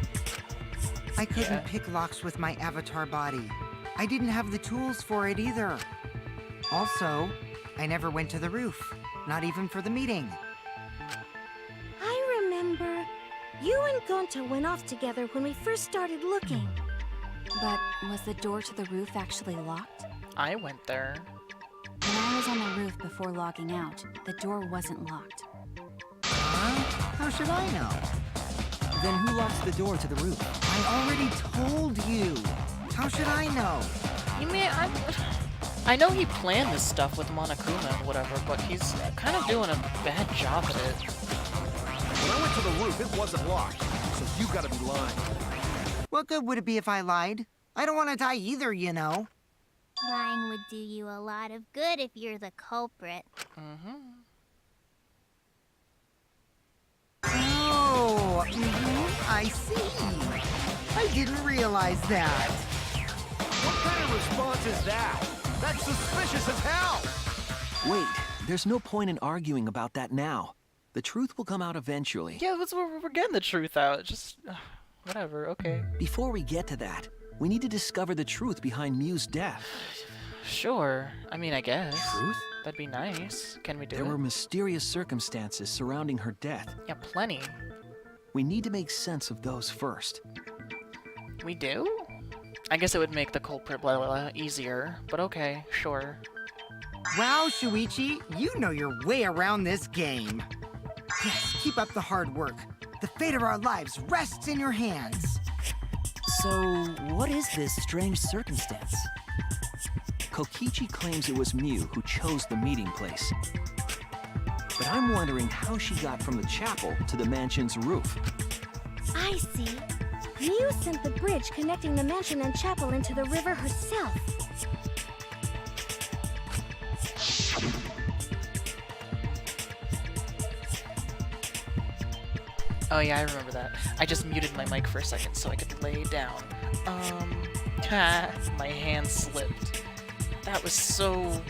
I couldn't Yeah. pick locks with my avatar body. I didn't have the tools for it either. Also, I never went to the roof, not even for the meeting. I remember. You and Gonta went off together when we first started looking. But was the door to the roof actually locked? I went there. When I was on the roof before logging out, the door wasn't locked. Huh? How should I know? Then who locks the door to the roof? I already told you. How should I know? You mean, I know he planned this stuff with Monokuma and whatever, but he's kind of doing a bad job at it. When I went to the roof, it wasn't locked. So you gotta be lying. What good would it be if I lied? I don't want to die either, you know. Lying would do you a lot of good if you're the culprit. Oh, I see. I didn't realize that. What kind of response is that? That's suspicious as hell! Wait, there's no point in arguing about that now. The truth will come out eventually. Yeah, that's where we're getting the truth out. Just, whatever, okay. Before we get to that, we need to discover the truth behind Mew's death. Sure. I mean, I guess. Truth? That'd be nice. Can we do There it? were mysterious circumstances surrounding her death. Yeah, plenty. We need to make sense of those first. We do? I guess it would make the culprit blah, blah, blah easier, but okay, sure. Wow, Shuichi, you know your way around this game. Yes, keep up the hard work. The fate of our lives rests in your hands. So, what is this strange circumstance? Kokichi claims it was Mew who chose the meeting place. But I'm wondering how she got from the chapel to the mansion's roof. I see. Mew sent the bridge connecting the mansion and chapel into the river herself. Oh yeah, I remember that. I just muted my mic for a second so I could lay down. My hand slipped. That was so...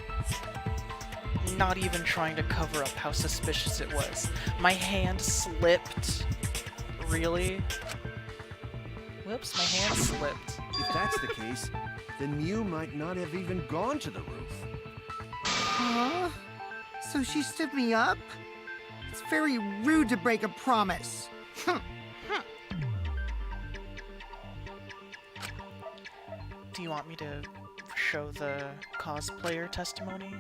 not even trying to cover up how suspicious it was. My hand slipped. Really? Whoops, my hand slipped. If that's the case, then Mew might not have even gone to the roof. Huh? So she stood me up? It's very rude to break a promise. Do you want me to show the cosplayer testimony?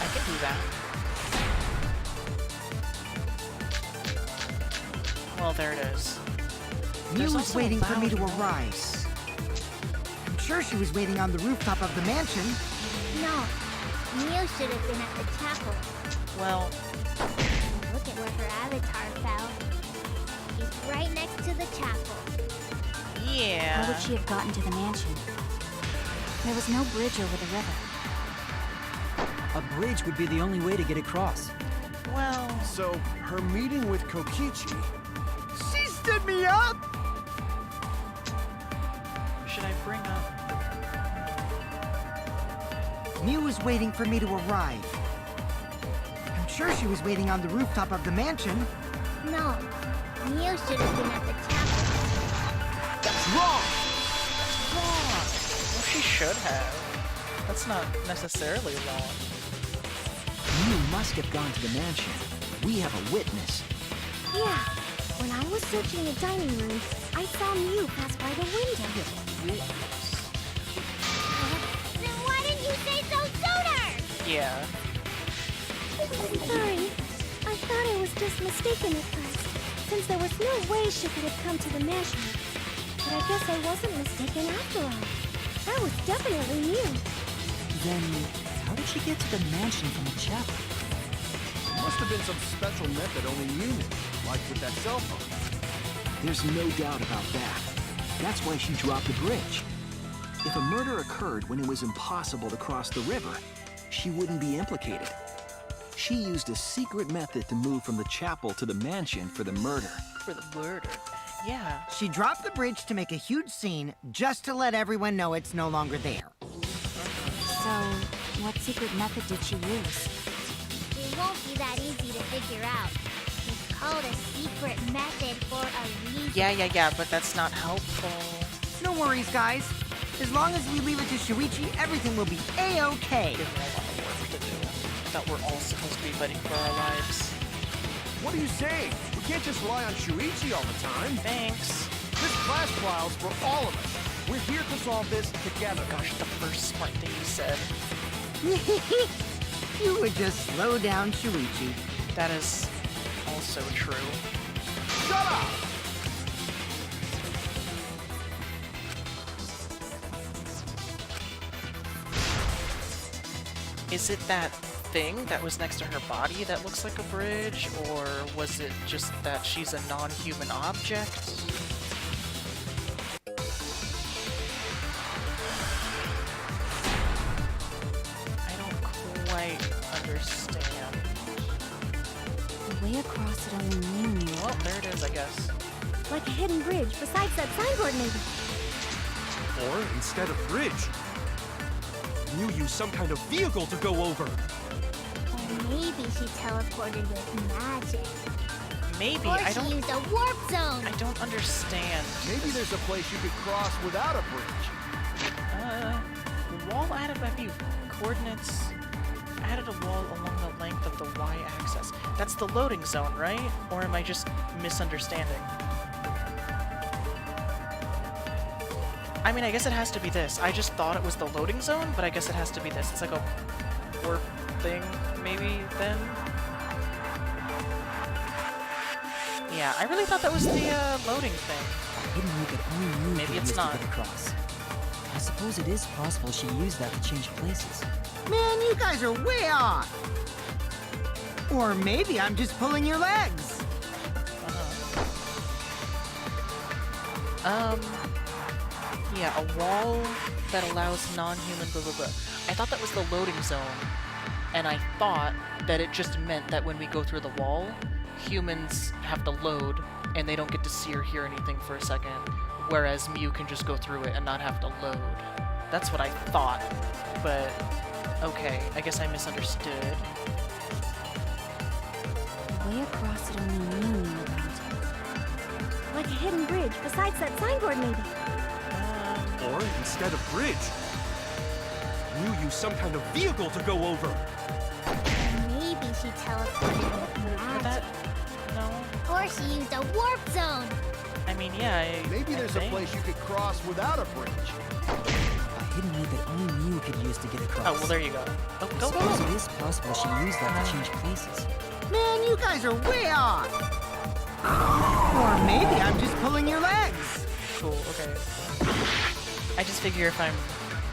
I can do that. Well, there it is. Mew There's was also waiting a for me to loud arrive. noise. I'm sure she was waiting on the rooftop of the mansion. No, Mew should have been at the chapel. Well, Look at where her avatar fell. It's right next to the chapel. yeah. How would she have gotten to the mansion? There was no bridge over the river. A bridge would be the only way to get across. Well, So, her meeting with Kokichi... She stood me up! should I bring up... Mew was waiting for me to arrive. I'm sure she was waiting on the rooftop of the mansion. No, Mew should have been at the chapel. That's wrong! Well, she should have. That's not necessarily wrong. Mew must have gone to the mansion. We have a witness. Yeah, when I was searching the dining room, I saw Mew pass by the window. Then why didn't you say so sooner? Yeah. Sorry, I thought I was just mistaken at first, since there was no way she could have come to the mansion. But I guess I wasn't mistaken after all. That was definitely Mew. Then, how did she get to the mansion from the chapel? Must have been some special method only Mew knew, like with that cell phone. There's no doubt about that. That's why she dropped the bridge. If a murder occurred when it was impossible to cross the river, she wouldn't be implicated. She used a secret method to move from the chapel to the mansion for the murder. For the murder. Yeah. She dropped the bridge to make a huge scene just to let everyone know it's no longer there. So, what secret method did she use? It won't be that easy to figure out. It's called a secret method for a reason. Yeah, but that's not helpful. No worries, guys. As long as we leave it to Shuichi, everything will be A-okay. Give me a lot of work to do. I thought we're all supposed to be fighting for our lives. What are you saying? We can't just rely on Shuichi all the time. Thanks. This class trial's for all of us. We're here to solve this together. Gosh, the first smart thing you said. You would just slow down Shuichi. That is also true. Shut up! Is it that thing that was next to her body that looks like a bridge, or was it just that she's a non-human object? I don't quite understand. The way across it only Mew knew. Well, there it is, I guess. Like a hidden bridge besides that signboard maybe. Or instead of bridge, Mew used some kind of vehicle to go over. Or maybe she teleported with magic. Maybe, Or I she don't... used a warp zone. I don't understand. Maybe there's a place you could cross without a bridge. The wall added by view. Coordinates... Added a wall along the length of the y-axis. That's the loading zone, right? Or am I just misunderstanding? I mean, I guess it has to be this. I just thought it was the loading zone, but I guess it has to be this. It's like a warp thing, maybe, then? Yeah, I really thought that was the, loading thing. A hidden loop that only Mew Maybe could it's use not. to get across. I suppose it is possible she used that to change places. Man, you guys are way off. Or maybe I'm just pulling your legs. Yeah, a wall that allows non-human blah blah blah. I thought that was the loading zone, and I thought that it just meant that when we go through the wall, humans have to load, and they don't get to see or hear anything for a second, whereas Mew can just go through it and not have to load. That's what I thought. But, okay, I guess I misunderstood. Way across it only Mew knew about. Like a hidden bridge besides that signboard, maybe. Or instead of bridge, Mew used some kind of vehicle to go over. Maybe she teleported with magic. That... No. Or she used a warp zone. I mean, yeah, Maybe I there's a think. place you could cross without a bridge. A hidden route that only Mew could use to get across. Oh, well, there you go. Oh, I go, suppose go. it is possible she used that to change places. Man, you guys are way off! Or maybe I'm just pulling your legs! Cool, okay. I just figure if I'm,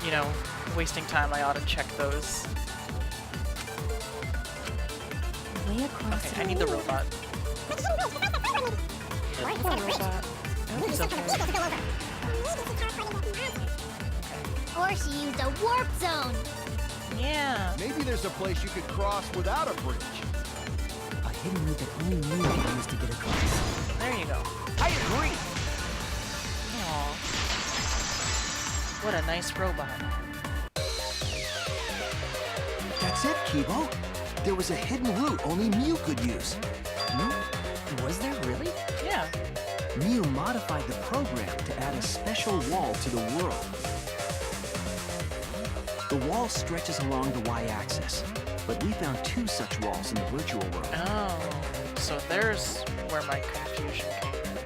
you know, wasting time, I ought to check those. Way across Okay, it I need the robot. Or Poor robot. I hope he's okay. Or she used a warp zone. Yeah. Maybe there's a place you could cross without a bridge. A hidden route that only Mew could use to get across. There you go. I agree. Aw. What a nice robot. That's it, Kibo. There was a hidden route only Mew could use. Was there really? Yeah. Mew modified the program to add a special wall to the world. The wall stretches along the y-axis, but we found 2 such walls in the virtual world. Oh. So there's where my confusion came in.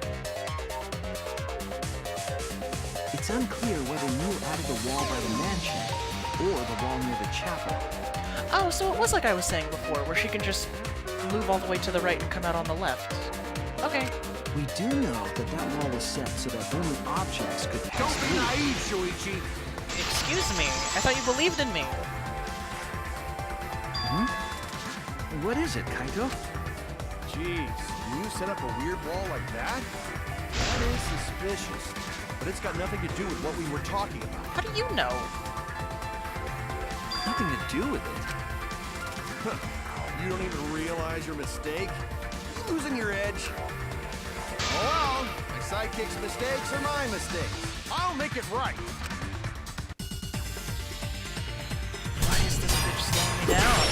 It's unclear whether Mew added the wall by the mansion or the wall near the chapel. Oh, so it was like I was saying before, where she can just move all the way to the right and come out on the left. Okay. We do know that that wall was set so that only objects could pass Don't be through. naive, Shuichi. Excuse me. I thought you believed in me. What is it, Kaito? Jeez, can you set up a weird wall like that? That is suspicious. But it's got nothing to do with what we were talking about. How do you know? Nothing to do with it. You don't even realize your mistake? You're losing your edge. Oh well, my sidekick's mistakes are my mistakes. I'll make it right. Why is this bitch slowing me down?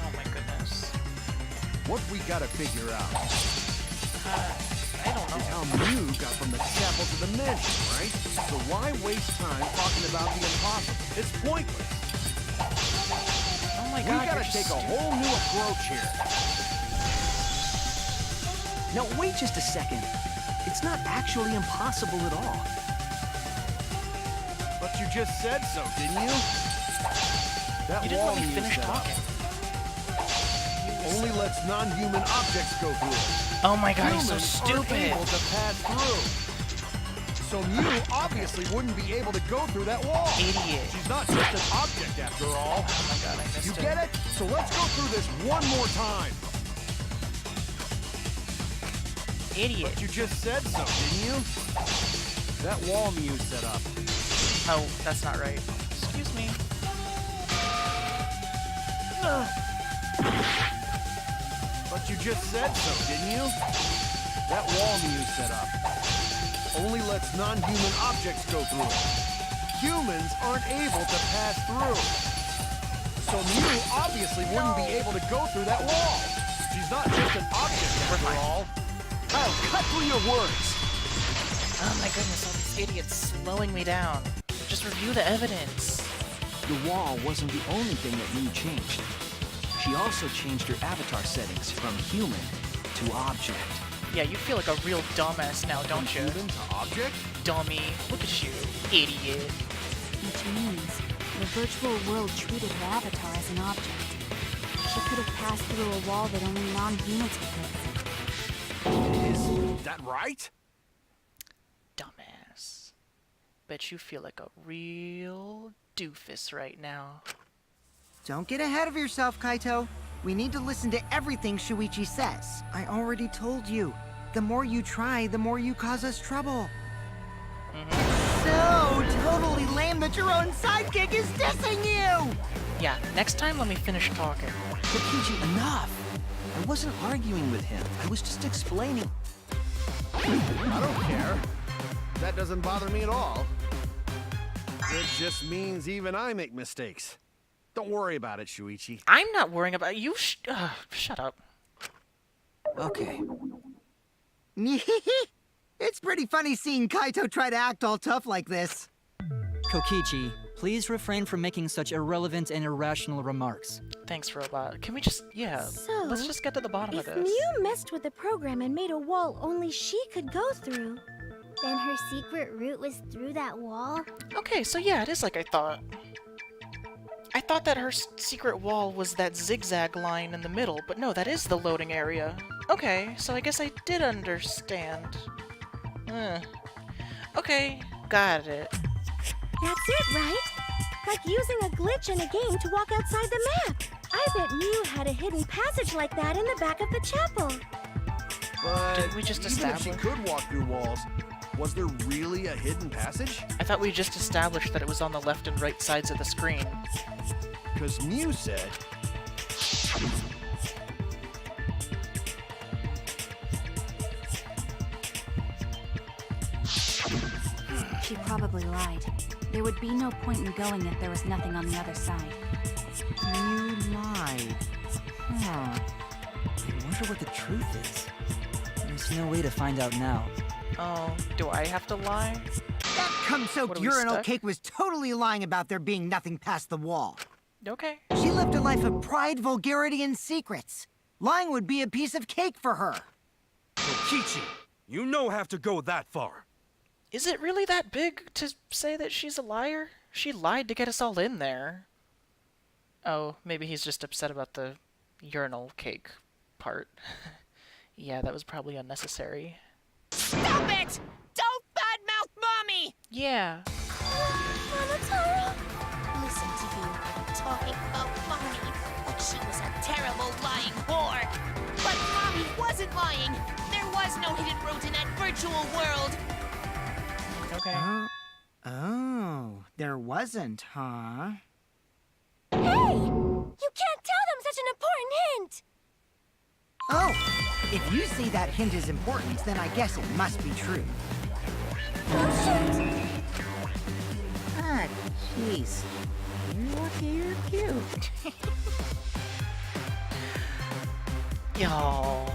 Oh my goodness. What we gotta figure out I don't is know. how Mew got from the chapel to the mansion, right? So why waste time talking about the impossible? It's pointless. Oh my We god, gotta you're take just a whole new approach here. Now wait just a second. It's not actually impossible at all. But you just said so, didn't you? That You didn't wall let me Mew finish set up talking. only lets non-human objects go through it. Oh my god, he's so Humans aren't stupid. able to pass through. So Mew obviously wouldn't be able to go through that wall. Idiot. She's not just an object after all. Oh my god, I missed You it. get it? So let's go through this one more time. Idiot. But you just said so, didn't you? That wall Mew set up. Oh, that's not right. Excuse me. But you just said so, didn't you? That wall Mew set up only lets non-human objects go through it. Humans aren't able to pass through. So Mew obviously wouldn't be able to go through that wall. She's not just an object after all. Kyle, cut through your words. Oh my goodness, all these idiots slowing me down. Just review the evidence. The wall wasn't the only thing that Mew changed. She also changed her avatar settings from human to object. Yeah, you feel like a real dumbass now, don't you? Human to object? Dummy. Look at you, idiot. Which means the virtual world treated her avatar as an object. She could have passed through a wall that only non-humans could go through. Is that right? Dumbass. Bet you feel like a real doofus right now. Don't get ahead of yourself, Kaito. We need to listen to everything Shuichi says. I already told you. The more you try, the more you cause us trouble. So totally lame that your own sidekick is dissing you! Yeah, next time let me finish talking. Kokichi, enough! I wasn't arguing with him. I was just explaining. I don't care. That doesn't bother me at all. It just means even I make mistakes. Don't worry about it, Shuichi. I'm not worrying about you. Shut up. Okay. It's pretty funny seeing Kaito try to act all tough like this. Kokichi, please refrain from making such irrelevant and irrational remarks. Thanks, Robot. Can we just, So, let's just get to the bottom of If this. Mew messed with the program and made a wall only she could go through, Then her secret route was through that wall? Okay, so yeah, it is like I thought. I thought that her secret wall was that zigzag line in the middle, but no, that is the loading area. Okay, so I guess I did understand. Okay, got it. that's it, right? Like using a glitch in a game to walk outside the map. I bet Mew had a hidden passage like that in the back of the chapel. But Didn't we just even if she establish- could walk through walls, was there really a hidden passage? I thought we just established that it was on the left and right sides of the screen. Because Mew said... She probably lied. There would be no point in going if there was nothing on the other side. You lied. Huh. I wonder what the truth is. There's no way to find out now. Oh, do I have to lie? That cum-soaked What, are we urinal stuck? cake was totally lying about there being nothing past the wall. Okay. She lived a life of pride, vulgarity, and secrets. Lying would be a piece of cake for her. Kokichi, you no have to go that far. Is it really that big to say that she's a liar? She lied to get us all in there. Oh, maybe he's just upset about the urinal cake part. Yeah, that was probably unnecessary. Stop it! Don't badmouth Mommy! Yeah. Monotaro? Listen to you, talking about Mommy like she was a terrible lying whore. But Mommy wasn't lying. There was no hidden route in that virtual world. Okay. Oh, there wasn't, huh? Hey! You can't tell them such an important hint! Oh, if you say that hint is important, then I guess it must be true. Oh, Ah, jeez. You're lucky you're cute. Y'all.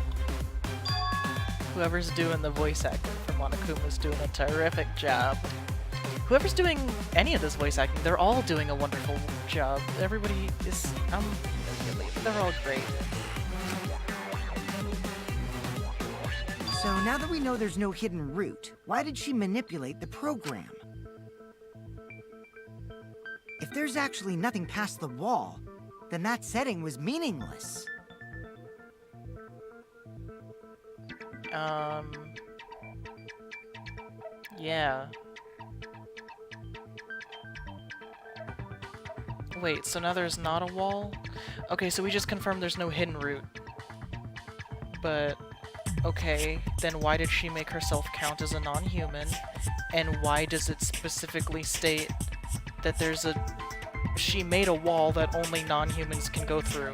Whoever's doing the voice acting for Monokuma's doing a terrific job. Whoever's doing any of this voice acting, they're all doing a wonderful job. Everybody is, they're all great. So now that we know there's no hidden route, why did she manipulate the program? If there's actually nothing past the wall, then that setting was meaningless. Yeah. Wait, so now there's not a wall? Okay, so we just confirmed there's no hidden route. But, okay, then why did she make herself count as a non-human? And why does it specifically state that there's she made a wall that only non-humans can go through?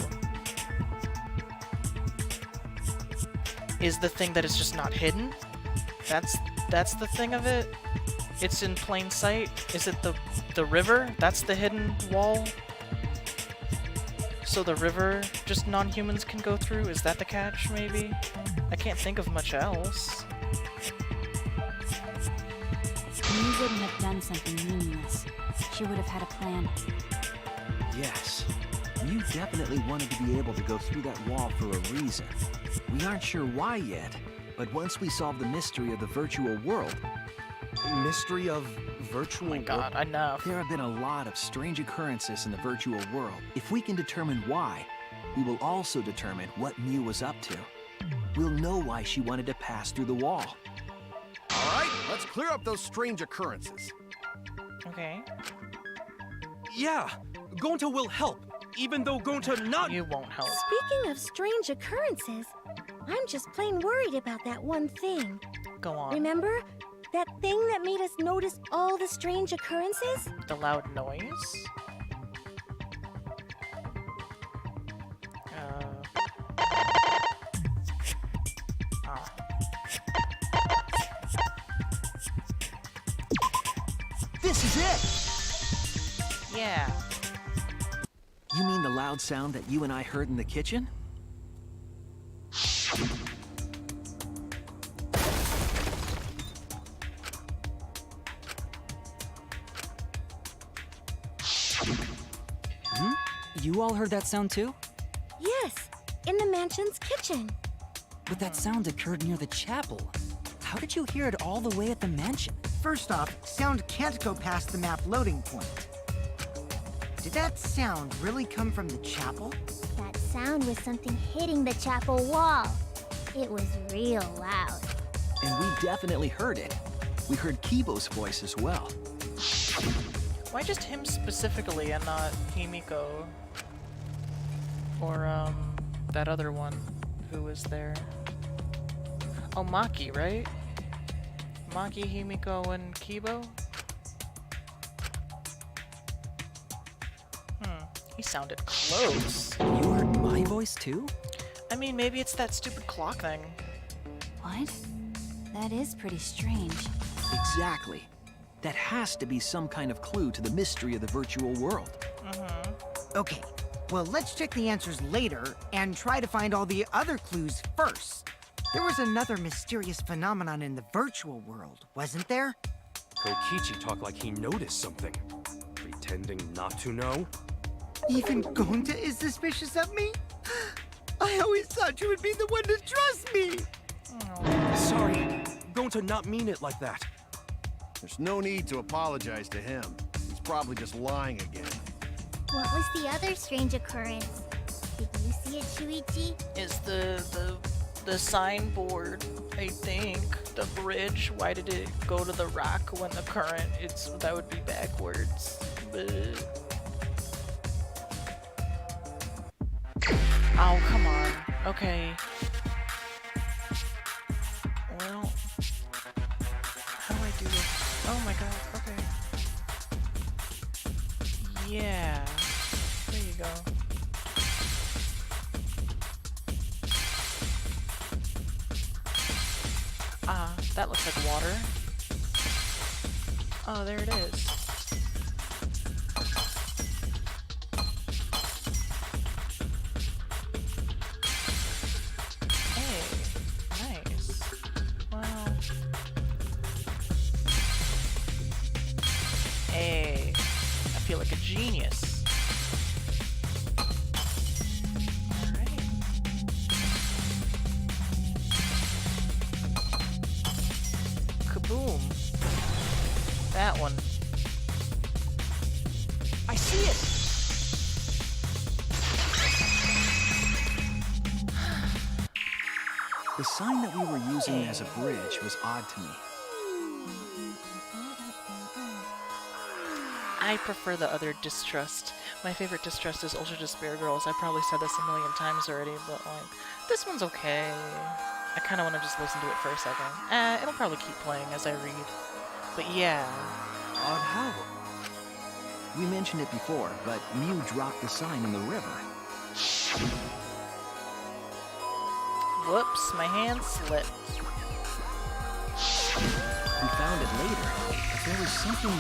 Is the thing that it's just not hidden? That's the thing of it? It's in plain sight? Is it the river? That's the hidden wall? So the river just non-humans can go through? Is that the catch, maybe? I can't think of much else. Mew wouldn't have done something meaningless. She would have had a plan. Yes. Mew definitely wanted to be able to go through that wall for a reason. We aren't sure why yet, but once we solve the mystery of the virtual world... Mystery of virtual Oh my god, enough. There have been a lot of strange occurrences in the virtual world. If we can determine why, we will also determine what Mew was up to. We'll know why she wanted to pass through the wall. All right, let's clear up those strange occurrences. Okay. Yeah, Gonta will help, even though Gonta not... You won't help. Speaking of strange occurrences, I'm just plain worried about that one thing. Go on. Remember? That thing that made us notice all the strange occurrences? The loud noise? This is it! Yeah. You mean the loud sound that you and I heard in the kitchen? You all heard that sound too? Yes, in the mansion's kitchen. But that sound occurred near the chapel. How did you hear it all the way at the mansion? First off, sound can't go past the map loading point. Did that sound really come from the chapel? That sound was something hitting the chapel wall. It was real loud. And we definitely heard it. We heard Kibo's voice as well. Why just him specifically and not Himiko? Or, that other one who was there? Oh, Maki, right? Maki, Himiko, and Kibo? He sounded close. You heard my voice too? I mean, maybe it's that stupid clock thing. What? That is pretty strange. Exactly. That has to be some kind of clue to the mystery of the virtual world. Okay, well, let's check the answers later and try to find all the other clues first. There was another mysterious phenomenon in the virtual world, wasn't there? Kokichi talked like he noticed something. Pretending not to know? Even Gonta is suspicious of me? I always thought you would be the one to trust me! Sorry, going to not mean it like that. There's no need to apologize to him. He's probably just lying again. What was the other strange occurrence? Did you see it, Shuichi? Is the signboard, I think. The bridge, why did it go to the rock when the current, that would be backwards. Bleh. Oh, come on. Okay. Well, how do I do this? Oh my god, okay. Yeah. There you go. Ah, that looks like water. Oh, there it is. Hey, nice. Wow. Hey, I feel like a genius. Alright. Kaboom. That one. I see it! The sign that we were using as a bridge was odd to me. I prefer the other Distrust. My favorite Distrust is Ultra Despair Girls. I probably said this a million times already, but like, this one's okay. I kind of want to just listen to it for a second. It'll probably keep playing as I read. But yeah. Odd how? We mentioned it before, but Mew dropped the sign in the river. Whoops, my hand slipped. We found it later, but there was something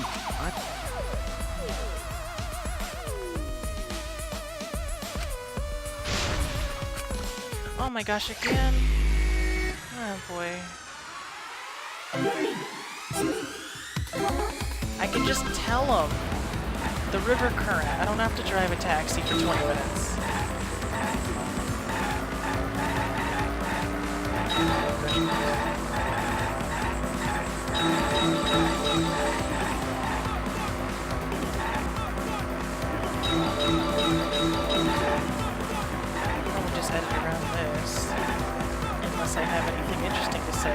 Oh my gosh, again. Oh boy. I can just tell him. The river current. I don't have to drive a taxi for 20 minutes. I'll just edit around this. Unless I have anything interesting to say.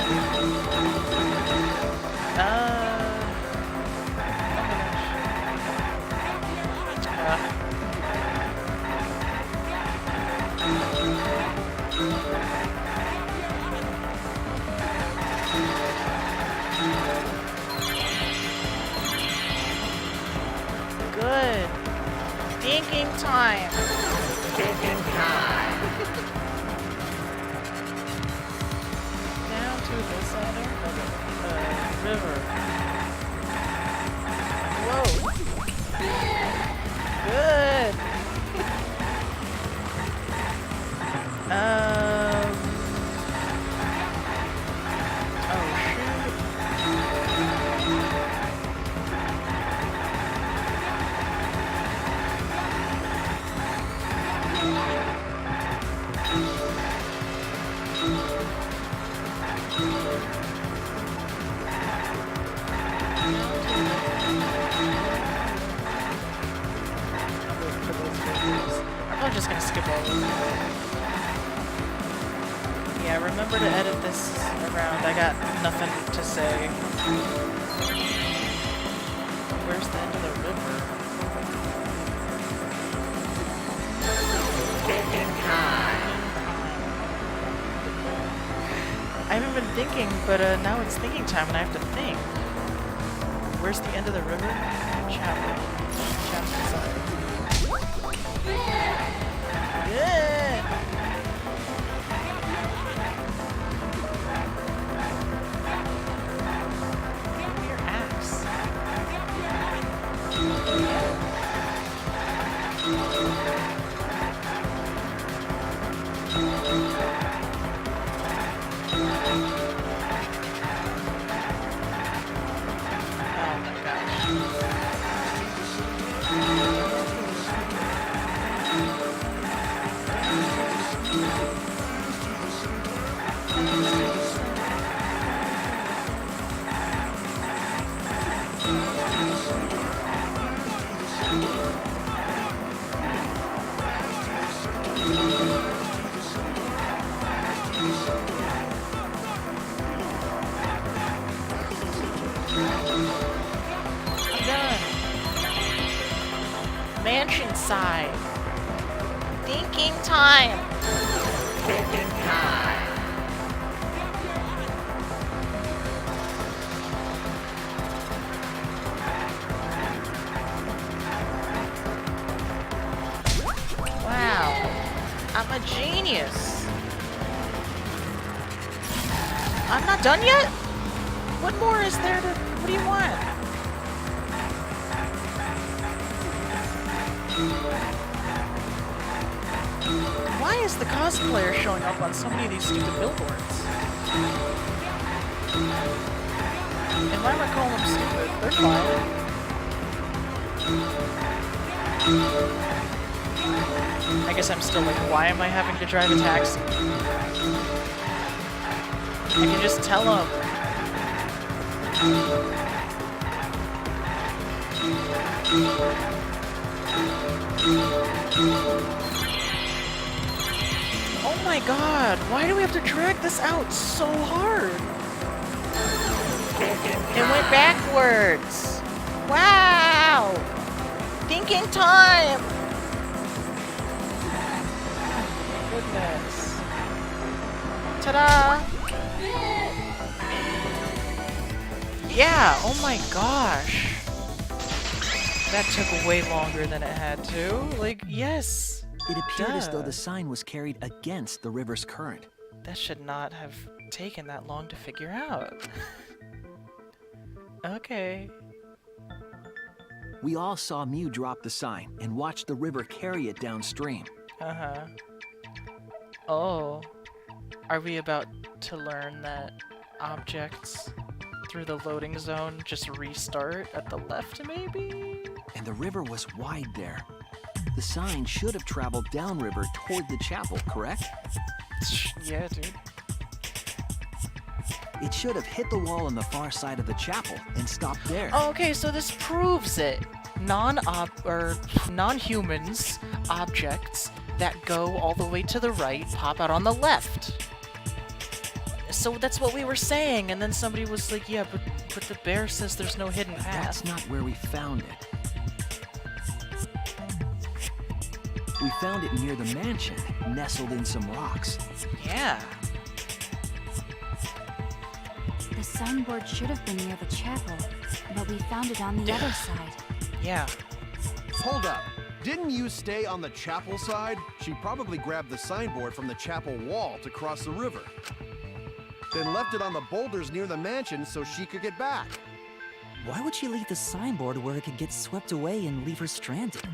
Good. Thinking time. Thinking time. Down to the center of the river. just gonna skip all of it. Yeah, remember to edit this around. I got nothing to say. Where's the end of the river? I haven't been thinking, but now it's thinking time and I have to think. Where's the end of the river? Chapel. Chapel side. Yeah! Give me your axe. Oh my gosh. I'm done. Mansion side. Thinking time. Thinking time. Wow. I'm a genius. I'm not done yet? What more is there to... What do you want? Why is the cosplayer showing up on so many of these stupid billboards? If I might call them stupid, they're fine. I guess I'm still like, why am I having to drive a taxi? I can just tell them. Oh my god, why do we have to drag this out so hard? It went backwards. Wow! Thinking time! Goodness. Ta-da! Yeah, oh my gosh. That took way longer than it had to. Like, yes. It appeared as though the sign was carried against the river's current. That should not have taken that long to figure out. Okay. We all saw Mew drop the sign and watched the river carry it downstream. Uh-huh. Oh. Are we about to learn that objects through the loading zone just restart at the left, maybe? And the river was wide there. The sign should have traveled downriver toward the chapel, correct? Yeah, dude. It should have hit the wall on the far side of the chapel and stopped there. Oh, okay, so this proves it. Non-humans, objects that go all the way to the right pop out on the left. So that's what we were saying, and then somebody was like, yeah, but the bear says there's no hidden path. That's not where we found it. We found it near the mansion, nestled in some rocks. Yeah. The signboard should have been near the chapel, but we found it on the other side. Yeah. Hold up. Didn't you stay on the chapel side? She probably grabbed the signboard from the chapel wall to cross the river. Then left it on the boulders near the mansion so she could get back. Why would she leave the signboard where it could get swept away and leave her stranded?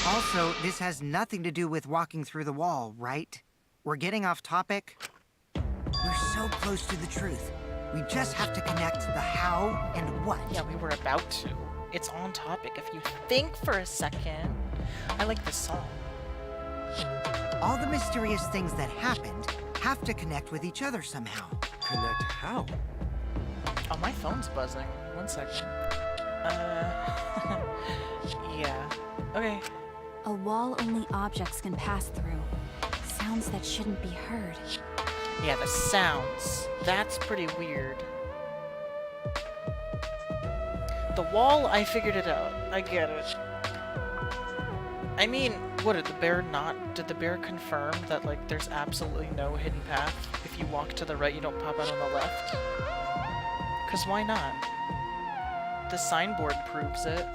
Also, this has nothing to do with walking through the wall, right? We're getting off topic. We're so close to the truth. We just have to connect the how and what. Yeah, we were about to. It's on topic if you think for a second. I like this song. All the mysterious things that happened have to connect with each other somehow. Connect how? Oh, my phone's buzzing. 1 second. Yeah. Okay. A wall only objects can pass through. Sounds that shouldn't be heard. Yeah, the sounds. That's pretty weird. The wall, I figured it out. I get it. I mean, what did the bear confirm that, like, there's absolutely no hidden path? If you walk to the right, you don't pop out on the left? Because why not? The signboard proves it.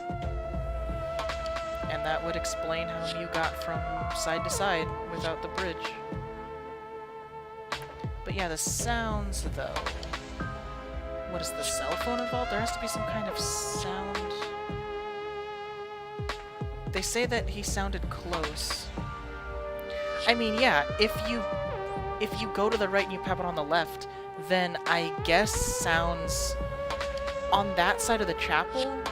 And that would explain how you got from side to side without the bridge. But yeah, the sounds, though. What, is the cell phone involved? There has to be some kind of sound. They say that he sounded close. I mean, yeah, if you go to the right and you pop it on the left, then I guess sounds on that side of the chapel,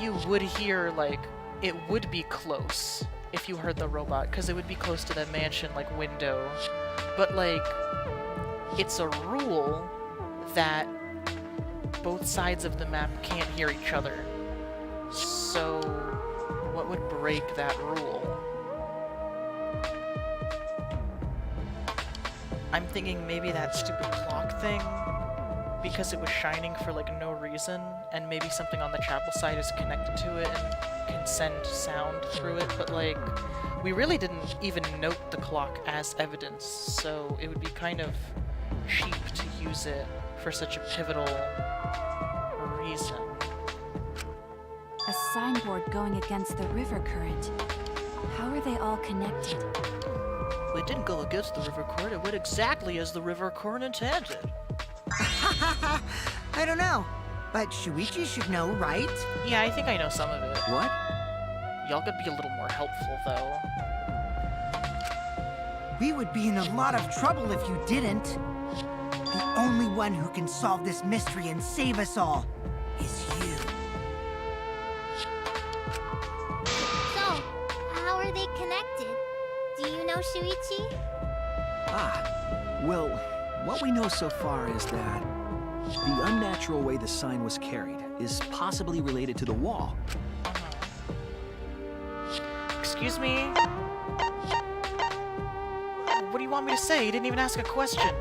you would hear, like, it would be close if you heard the robot, because it would be close to the mansion, like, window. But, like, it's a rule that both sides of the map can't hear each other. So, what would break that rule? I'm thinking maybe that stupid clock thing, because it was shining for, like, no reason, and maybe something on the chapel side is connected to it and can send sound through it, but, like, we really didn't even note the clock as evidence, so it would be kind of cheap to use it for such a pivotal reason. A signboard going against the river current. How are they all connected? Well, it didn't go against the river current, it went exactly as the river current intended. I don't know, but Shuichi should know, right? Yeah, I think I know some of it. What? Y'all could be a little more helpful, though. We would be in a lot of trouble if you didn't. The only one who can solve this mystery and save us all is you. So, how are they connected? Do you know Shuichi? Well, what we know so far is that the unnatural way the sign was carried is possibly related to the wall. Excuse me? What do you want me to say? You didn't even ask a question.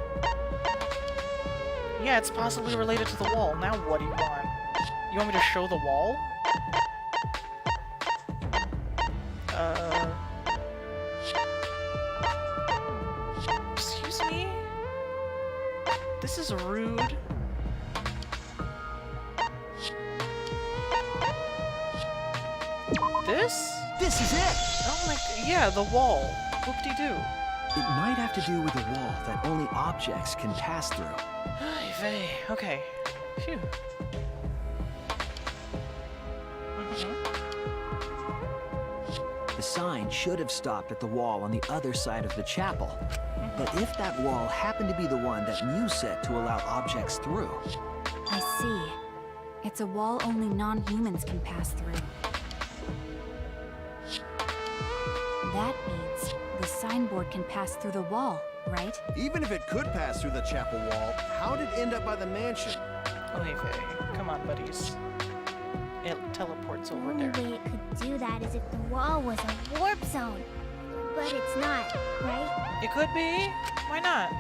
Yeah, it's possibly related to the wall. Now what do you want? You want me to show the wall? Excuse me? This is rude. This? This is it! Oh my... Yeah, the wall. Whoop-de-doo. It might have to do with a wall that only objects can pass through. Ay vey. Okay. Phew. The sign should have stopped at the wall on the other side of the chapel. But if that wall happened to be the one that Mew set to allow objects through... I see. It's a wall only non-humans can pass through. That means the signboard can pass through the wall, right? Even if it could pass through the chapel wall, how did it end up by the mansion? Oy vey. Come on, buddies. It teleports The over only there. way it could do that is if the wall was a warp zone. But it's not, right? It could be. Why not?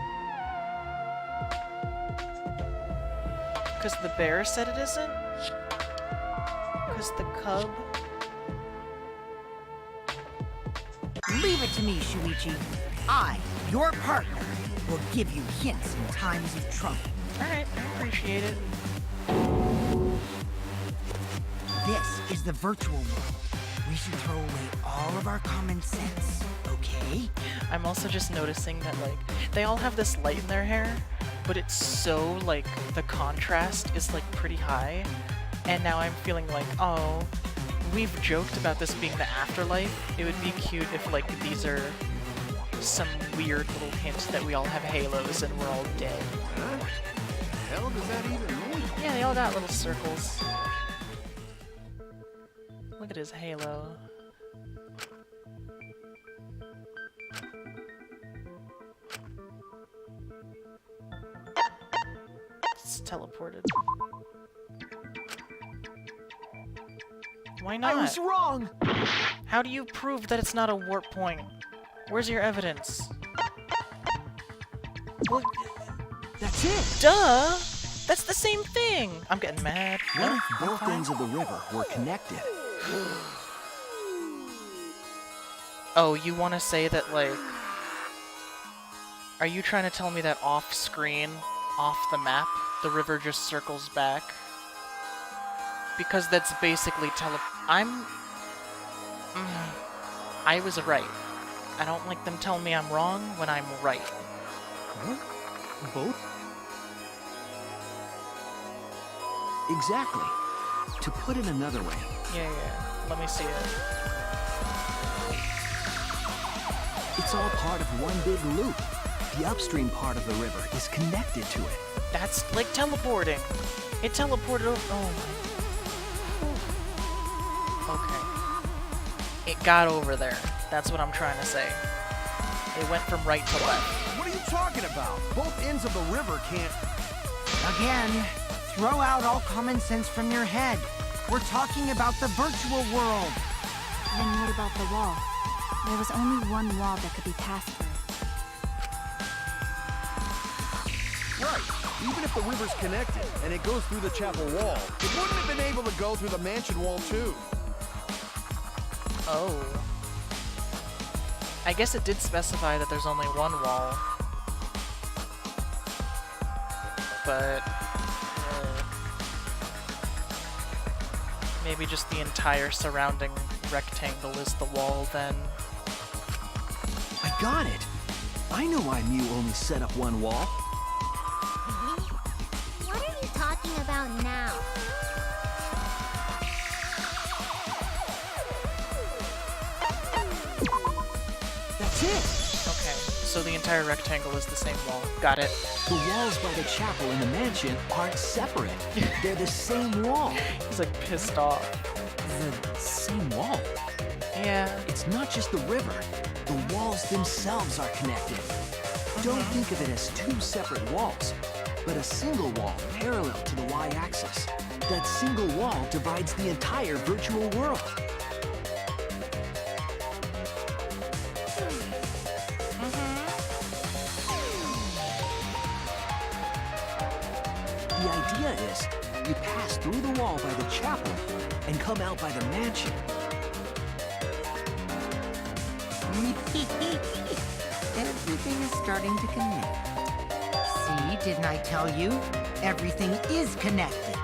Because the bear said it isn't? Because the cub? Leave it to me, Shuichi. I, your partner, will give you hints in times of trouble. Alright, I appreciate it. This is the virtual world. We should throw away all of our common sense, okay? I'm also just noticing that, like, they all have this light in their hair, but it's so, like, the contrast is, like, pretty high. And now I'm feeling like, oh, we've joked about this being the afterlife. It would be cute if, like, these are some weird little hints that we all have halos and we're all dead. Huh? The hell does that even mean? Yeah, they all got little circles. Look at his halo. It's teleported. Why not? I was wrong! How do you prove that it's not a warp point? Where's your evidence? Well, that's it. Duh! That's the same thing! I'm getting mad. What if both ends of the river were connected? Oh, you want to say that, like... Are you trying to tell me that off-screen, off the map, the river just circles back? Because that's basically I was right. I don't like them telling me I'm wrong when I'm right. What? Both? Exactly. To put it another way. Yeah. Let me see it. It's all part of one big loop. The upstream part of the river is connected to it. That's like teleporting. It teleported over. Oh my. Okay. It got over there. That's what I'm trying to say. It went from right to left. What are you talking about? Both ends of the river can't... Again, throw out all common sense from your head. We're talking about the virtual world. Then what about the wall? There was only one wall that could be passed through. Right. Even if the river's connected and it goes through the chapel wall, it wouldn't have been able to go through the mansion wall too. Oh. I guess it did specify that there's only one wall. But... maybe just the entire surrounding rectangle is the wall then. I got it. I know why Mew only set up one wall. What are you talking about now? That's it. Okay, so the entire rectangle is the same wall. Got it. The walls by the chapel and the mansion aren't separate. They're the same wall. He's like pissed off. The same wall? Yeah. It's not just the river. The walls themselves are connected. Don't think of it as two separate walls, but a single wall parallel to the y-axis. That single wall divides the entire virtual world. The idea is, you pass through the wall by the chapel and come out by the mansion. Everything is starting to connect. See, didn't I tell you? Everything is connected.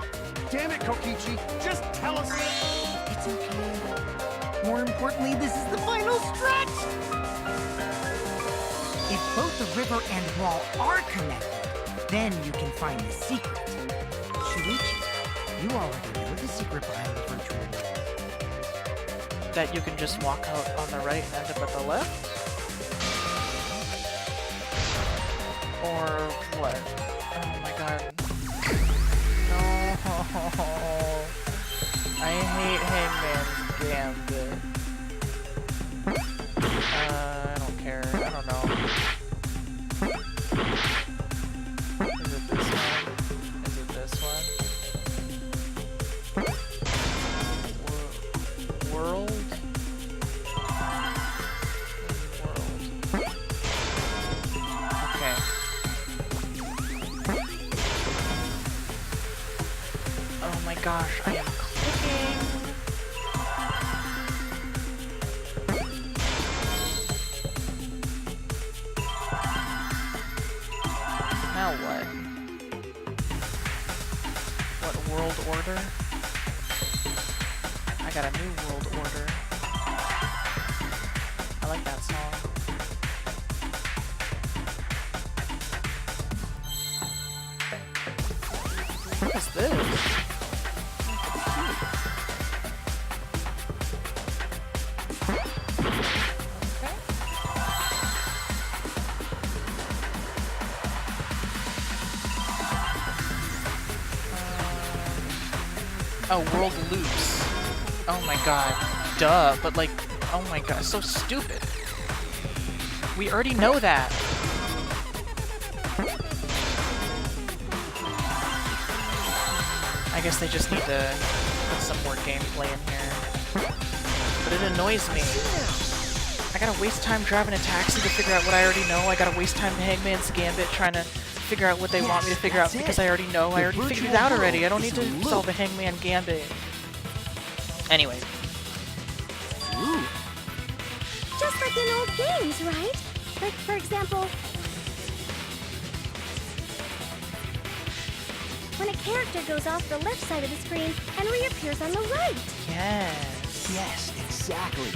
Damn it, Kokichi! Just tell us... It's okay. More importantly, this is the final stretch! If both the river and wall are connected, then you can find the secret. Shuichi, you already know the secret behind the virtual world. That you can just walk out on the right and end up at the left? Or what? Oh my god. No. I hate Hangman Gambit. I don't care. I don't know. Is it this one? Is it this one? World? Okay. Oh my gosh, I am clicking. Now what? What world order? I got a new world order. I like that song. What is this? Oh, world loops. Oh my god. Duh, but like, oh my god, so stupid. We already know that. I guess they just need to put some more gameplay in here. but it annoys me. I gotta waste time driving a taxi to figure out what I already know. I gotta waste time in Hangman's Gambit trying to figure out what they want me to figure out because I already know. I already figured it out already. I don't need to solve a Hangman Gambit. Anyway. Ooh. Just like in old games, right? Like, for example, when a character goes off the left side of the screen and reappears on the right. Yes. Yes, exactly.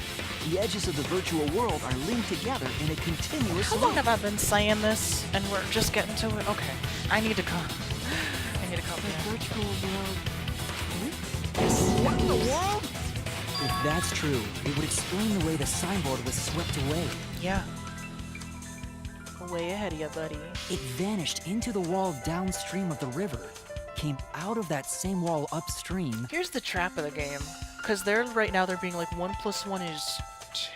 The edges of the virtual world are linked together in a continuous How long have I been saying this and we're just getting to it? Okay. I need to come. I need to come. The virtual world. What in the world? If that's true, it would explain the way the signboard was swept away. Yeah. Way ahead of you, buddy. It vanished into the wall downstream of the river, came out of that same wall upstream. Here's the trap of the game. Because they're right now they're being like 1 + 1 is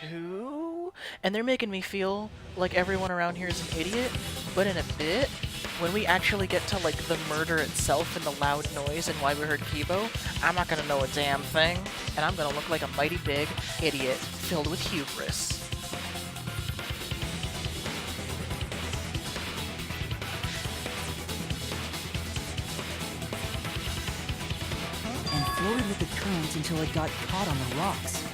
2, and they're making me feel like everyone around here is an idiot. But in a bit, when we actually get to like the murder itself and the loud noise and why we heard Kibo, I'm not gonna know a damn thing, and I'm gonna look like a mighty big idiot filled with hubris. And floated with the current until it got caught on the rocks.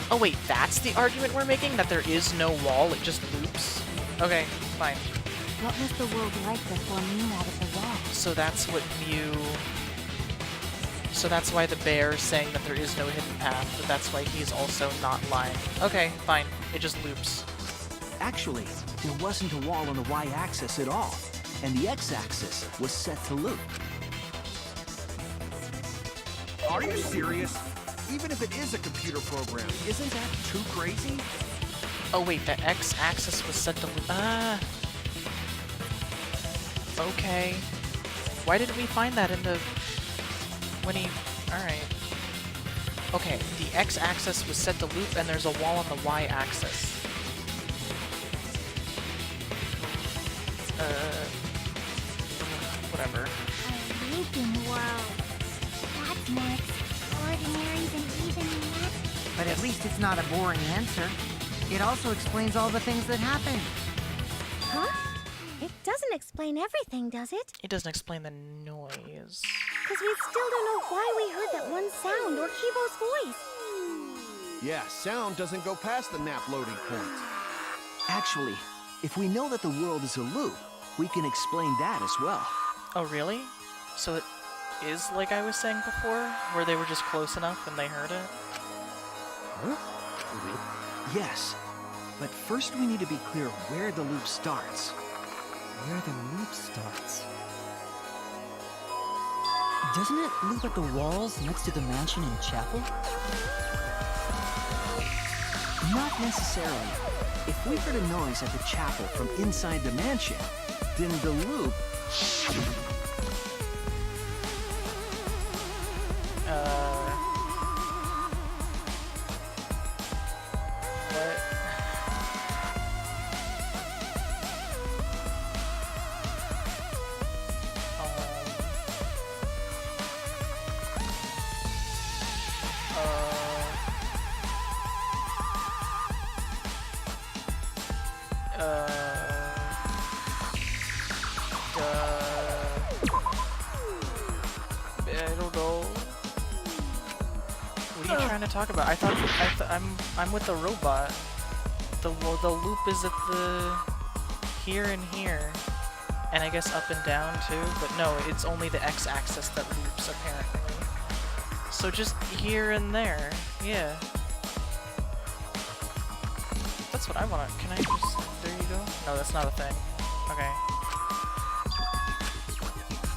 Oh wait, that's the argument we're making? That there is no wall, it just loops? Okay, fine. What was the world like before Mew added the wall? So that's what Mew... So that's why the bear is saying that there is no hidden path, but that's why he's also not lying. Okay, fine. It just loops. Actually, there wasn't a wall on the y-axis at all, and the x-axis was set to loop. Are you serious? Even if it is a computer program, isn't that too crazy? Oh wait, the x-axis was set to loop. Ah. Okay. Why didn't we find that in the... when he... Alright. Okay, the x-axis was set to loop and there's a wall on the y-axis. Whatever. A looping world. That's more extraordinary than even that. But at least it's not a boring answer. It also explains all the things that happened. Huh? It doesn't explain everything, does it? It doesn't explain the noise. Because we still don't know why we heard that one sound or Kibo's voice. Yeah, sound doesn't go past the map loading point. Actually, if we know that the world is a loop, we can explain that as well. Oh really? So it is like I was saying before, where they were just close enough and they heard it? Huh? Yes. But first we need to be clear where the loop starts. Where the loop starts. Doesn't it loop at the walls next to the mansion and chapel? Not necessarily. If we heard a noise at the chapel from inside the mansion, then the loop... I don't know. What are you trying to talk about? I'm with the robot. The loop is at the here and here, and I guess up and down too. But no, it's only the x-axis that loops apparently. So just here and there, yeah. That's what I want. Can I just? There you go. No, that's not a thing. Okay.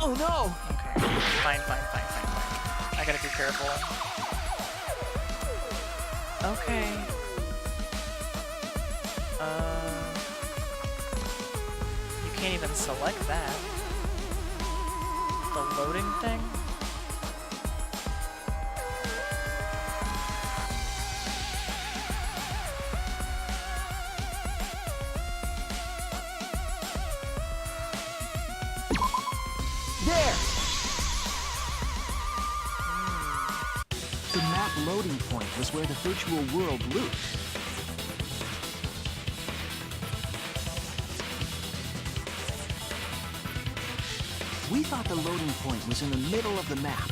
Oh no! Okay. Fine. I gotta be careful. Okay. You can't even select that. The loading thing? The map loading point was where the virtual world looped. We thought the loading point was in the middle of the map.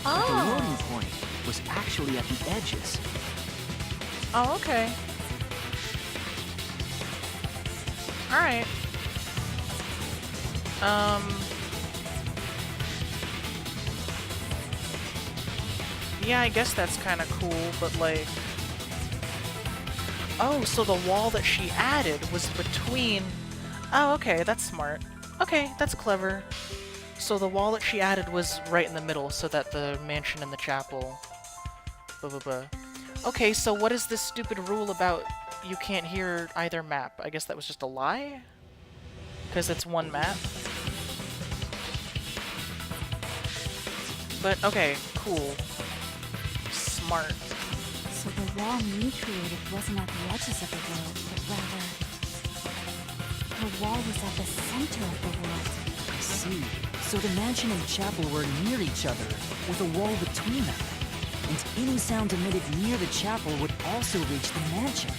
But the loading point was actually at the edges. Oh, okay. Alright. Yeah, I guess that's kind of cool, but like... Oh, so the wall that she added was between... Oh, okay, that's smart. Okay, that's clever. So the wall that she added was right in the middle, so that the mansion and the chapel... Blah, blah, blah. Okay, so what is this stupid rule about you can't hear either map? I guess that was just a lie? Because it's one map? But, okay, cool. Smart. So the wall Mew created wasn't at the edges of the world, but rather... Her wall was at the center of the world. I see. So the mansion and chapel were near each other, with a wall between them. And any sound emitted near the chapel would also reach the mansion.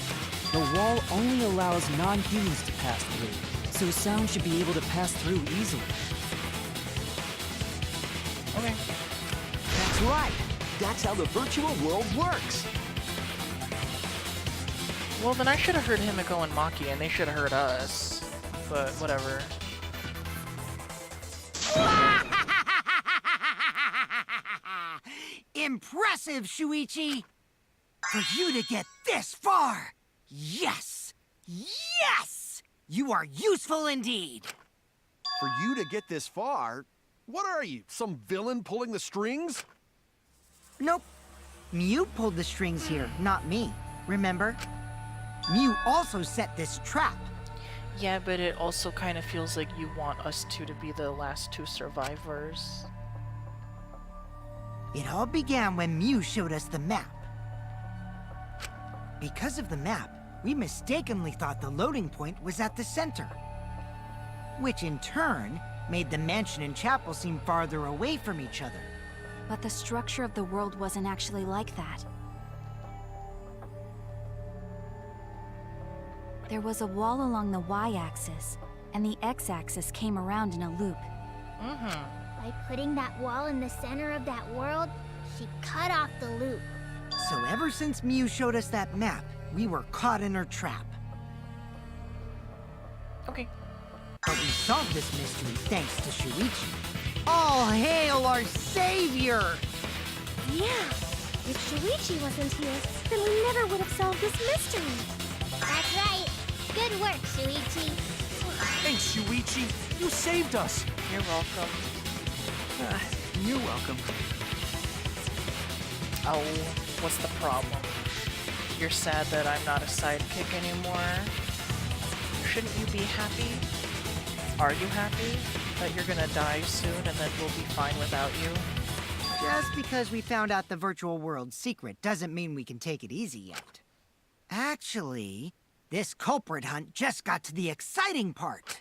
The wall only allows non-humans to pass through, so sound should be able to pass through easily. Okay. That's right. That's how the virtual world works. Well, then I should have heard Himiko and Maki, and they should have heard us. But, whatever. Impressive, Shuichi! For you to get this far! Yes! Yes! You are useful indeed! For you to get this far? What are you, some villain pulling the strings? Nope. Mew pulled the strings here, not me. Remember? Mew also set this trap. Yeah, but it also kind of feels like you want us two to be the last two survivors. It all began when Mew showed us the map. Because of the map, we mistakenly thought the loading point was at the center. Which in turn made the mansion and chapel seem farther away from each other. But the structure of the world wasn't actually like that. There was a wall along the y-axis, and the x-axis came around in a loop. By putting that wall in the center of that world, she cut off the loop. So ever since Mew showed us that map, we were caught in her trap. Okay. But we solved this mystery thanks to Shuichi. All hail our savior! Yeah, if Shuichi wasn't here, then we never would have solved this mystery. That's right. Good work, Shuichi. Thanks, Shuichi. You saved us. You're welcome. You're welcome. Oh, what's the problem? You're sad that I'm not a sidekick anymore? Shouldn't you be happy? Are you happy that you're gonna die soon and then we'll be fine without you? Just because we found out the virtual world's secret doesn't mean we can take it easy yet. Actually, this culprit hunt just got to the exciting part.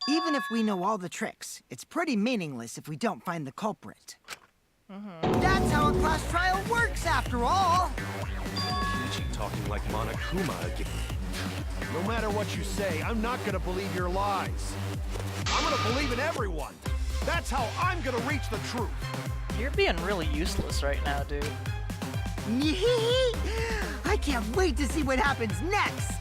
Even if we know all the tricks, it's pretty meaningless if we don't find the culprit. That's how a class trial works, after all! Kokichi talking like Monokuma again. No matter what you say, I'm not gonna believe your lies. I'm gonna believe in everyone. That's how I'm gonna reach the truth. You're being really useless right now, dude. I can't wait to see what happens next!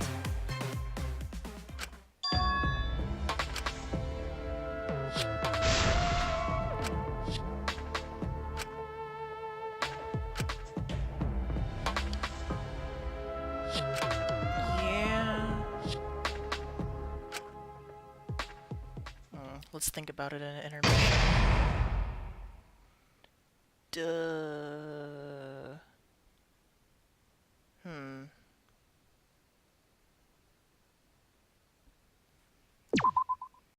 Yeah. Let's think about it in an intermission. Duh.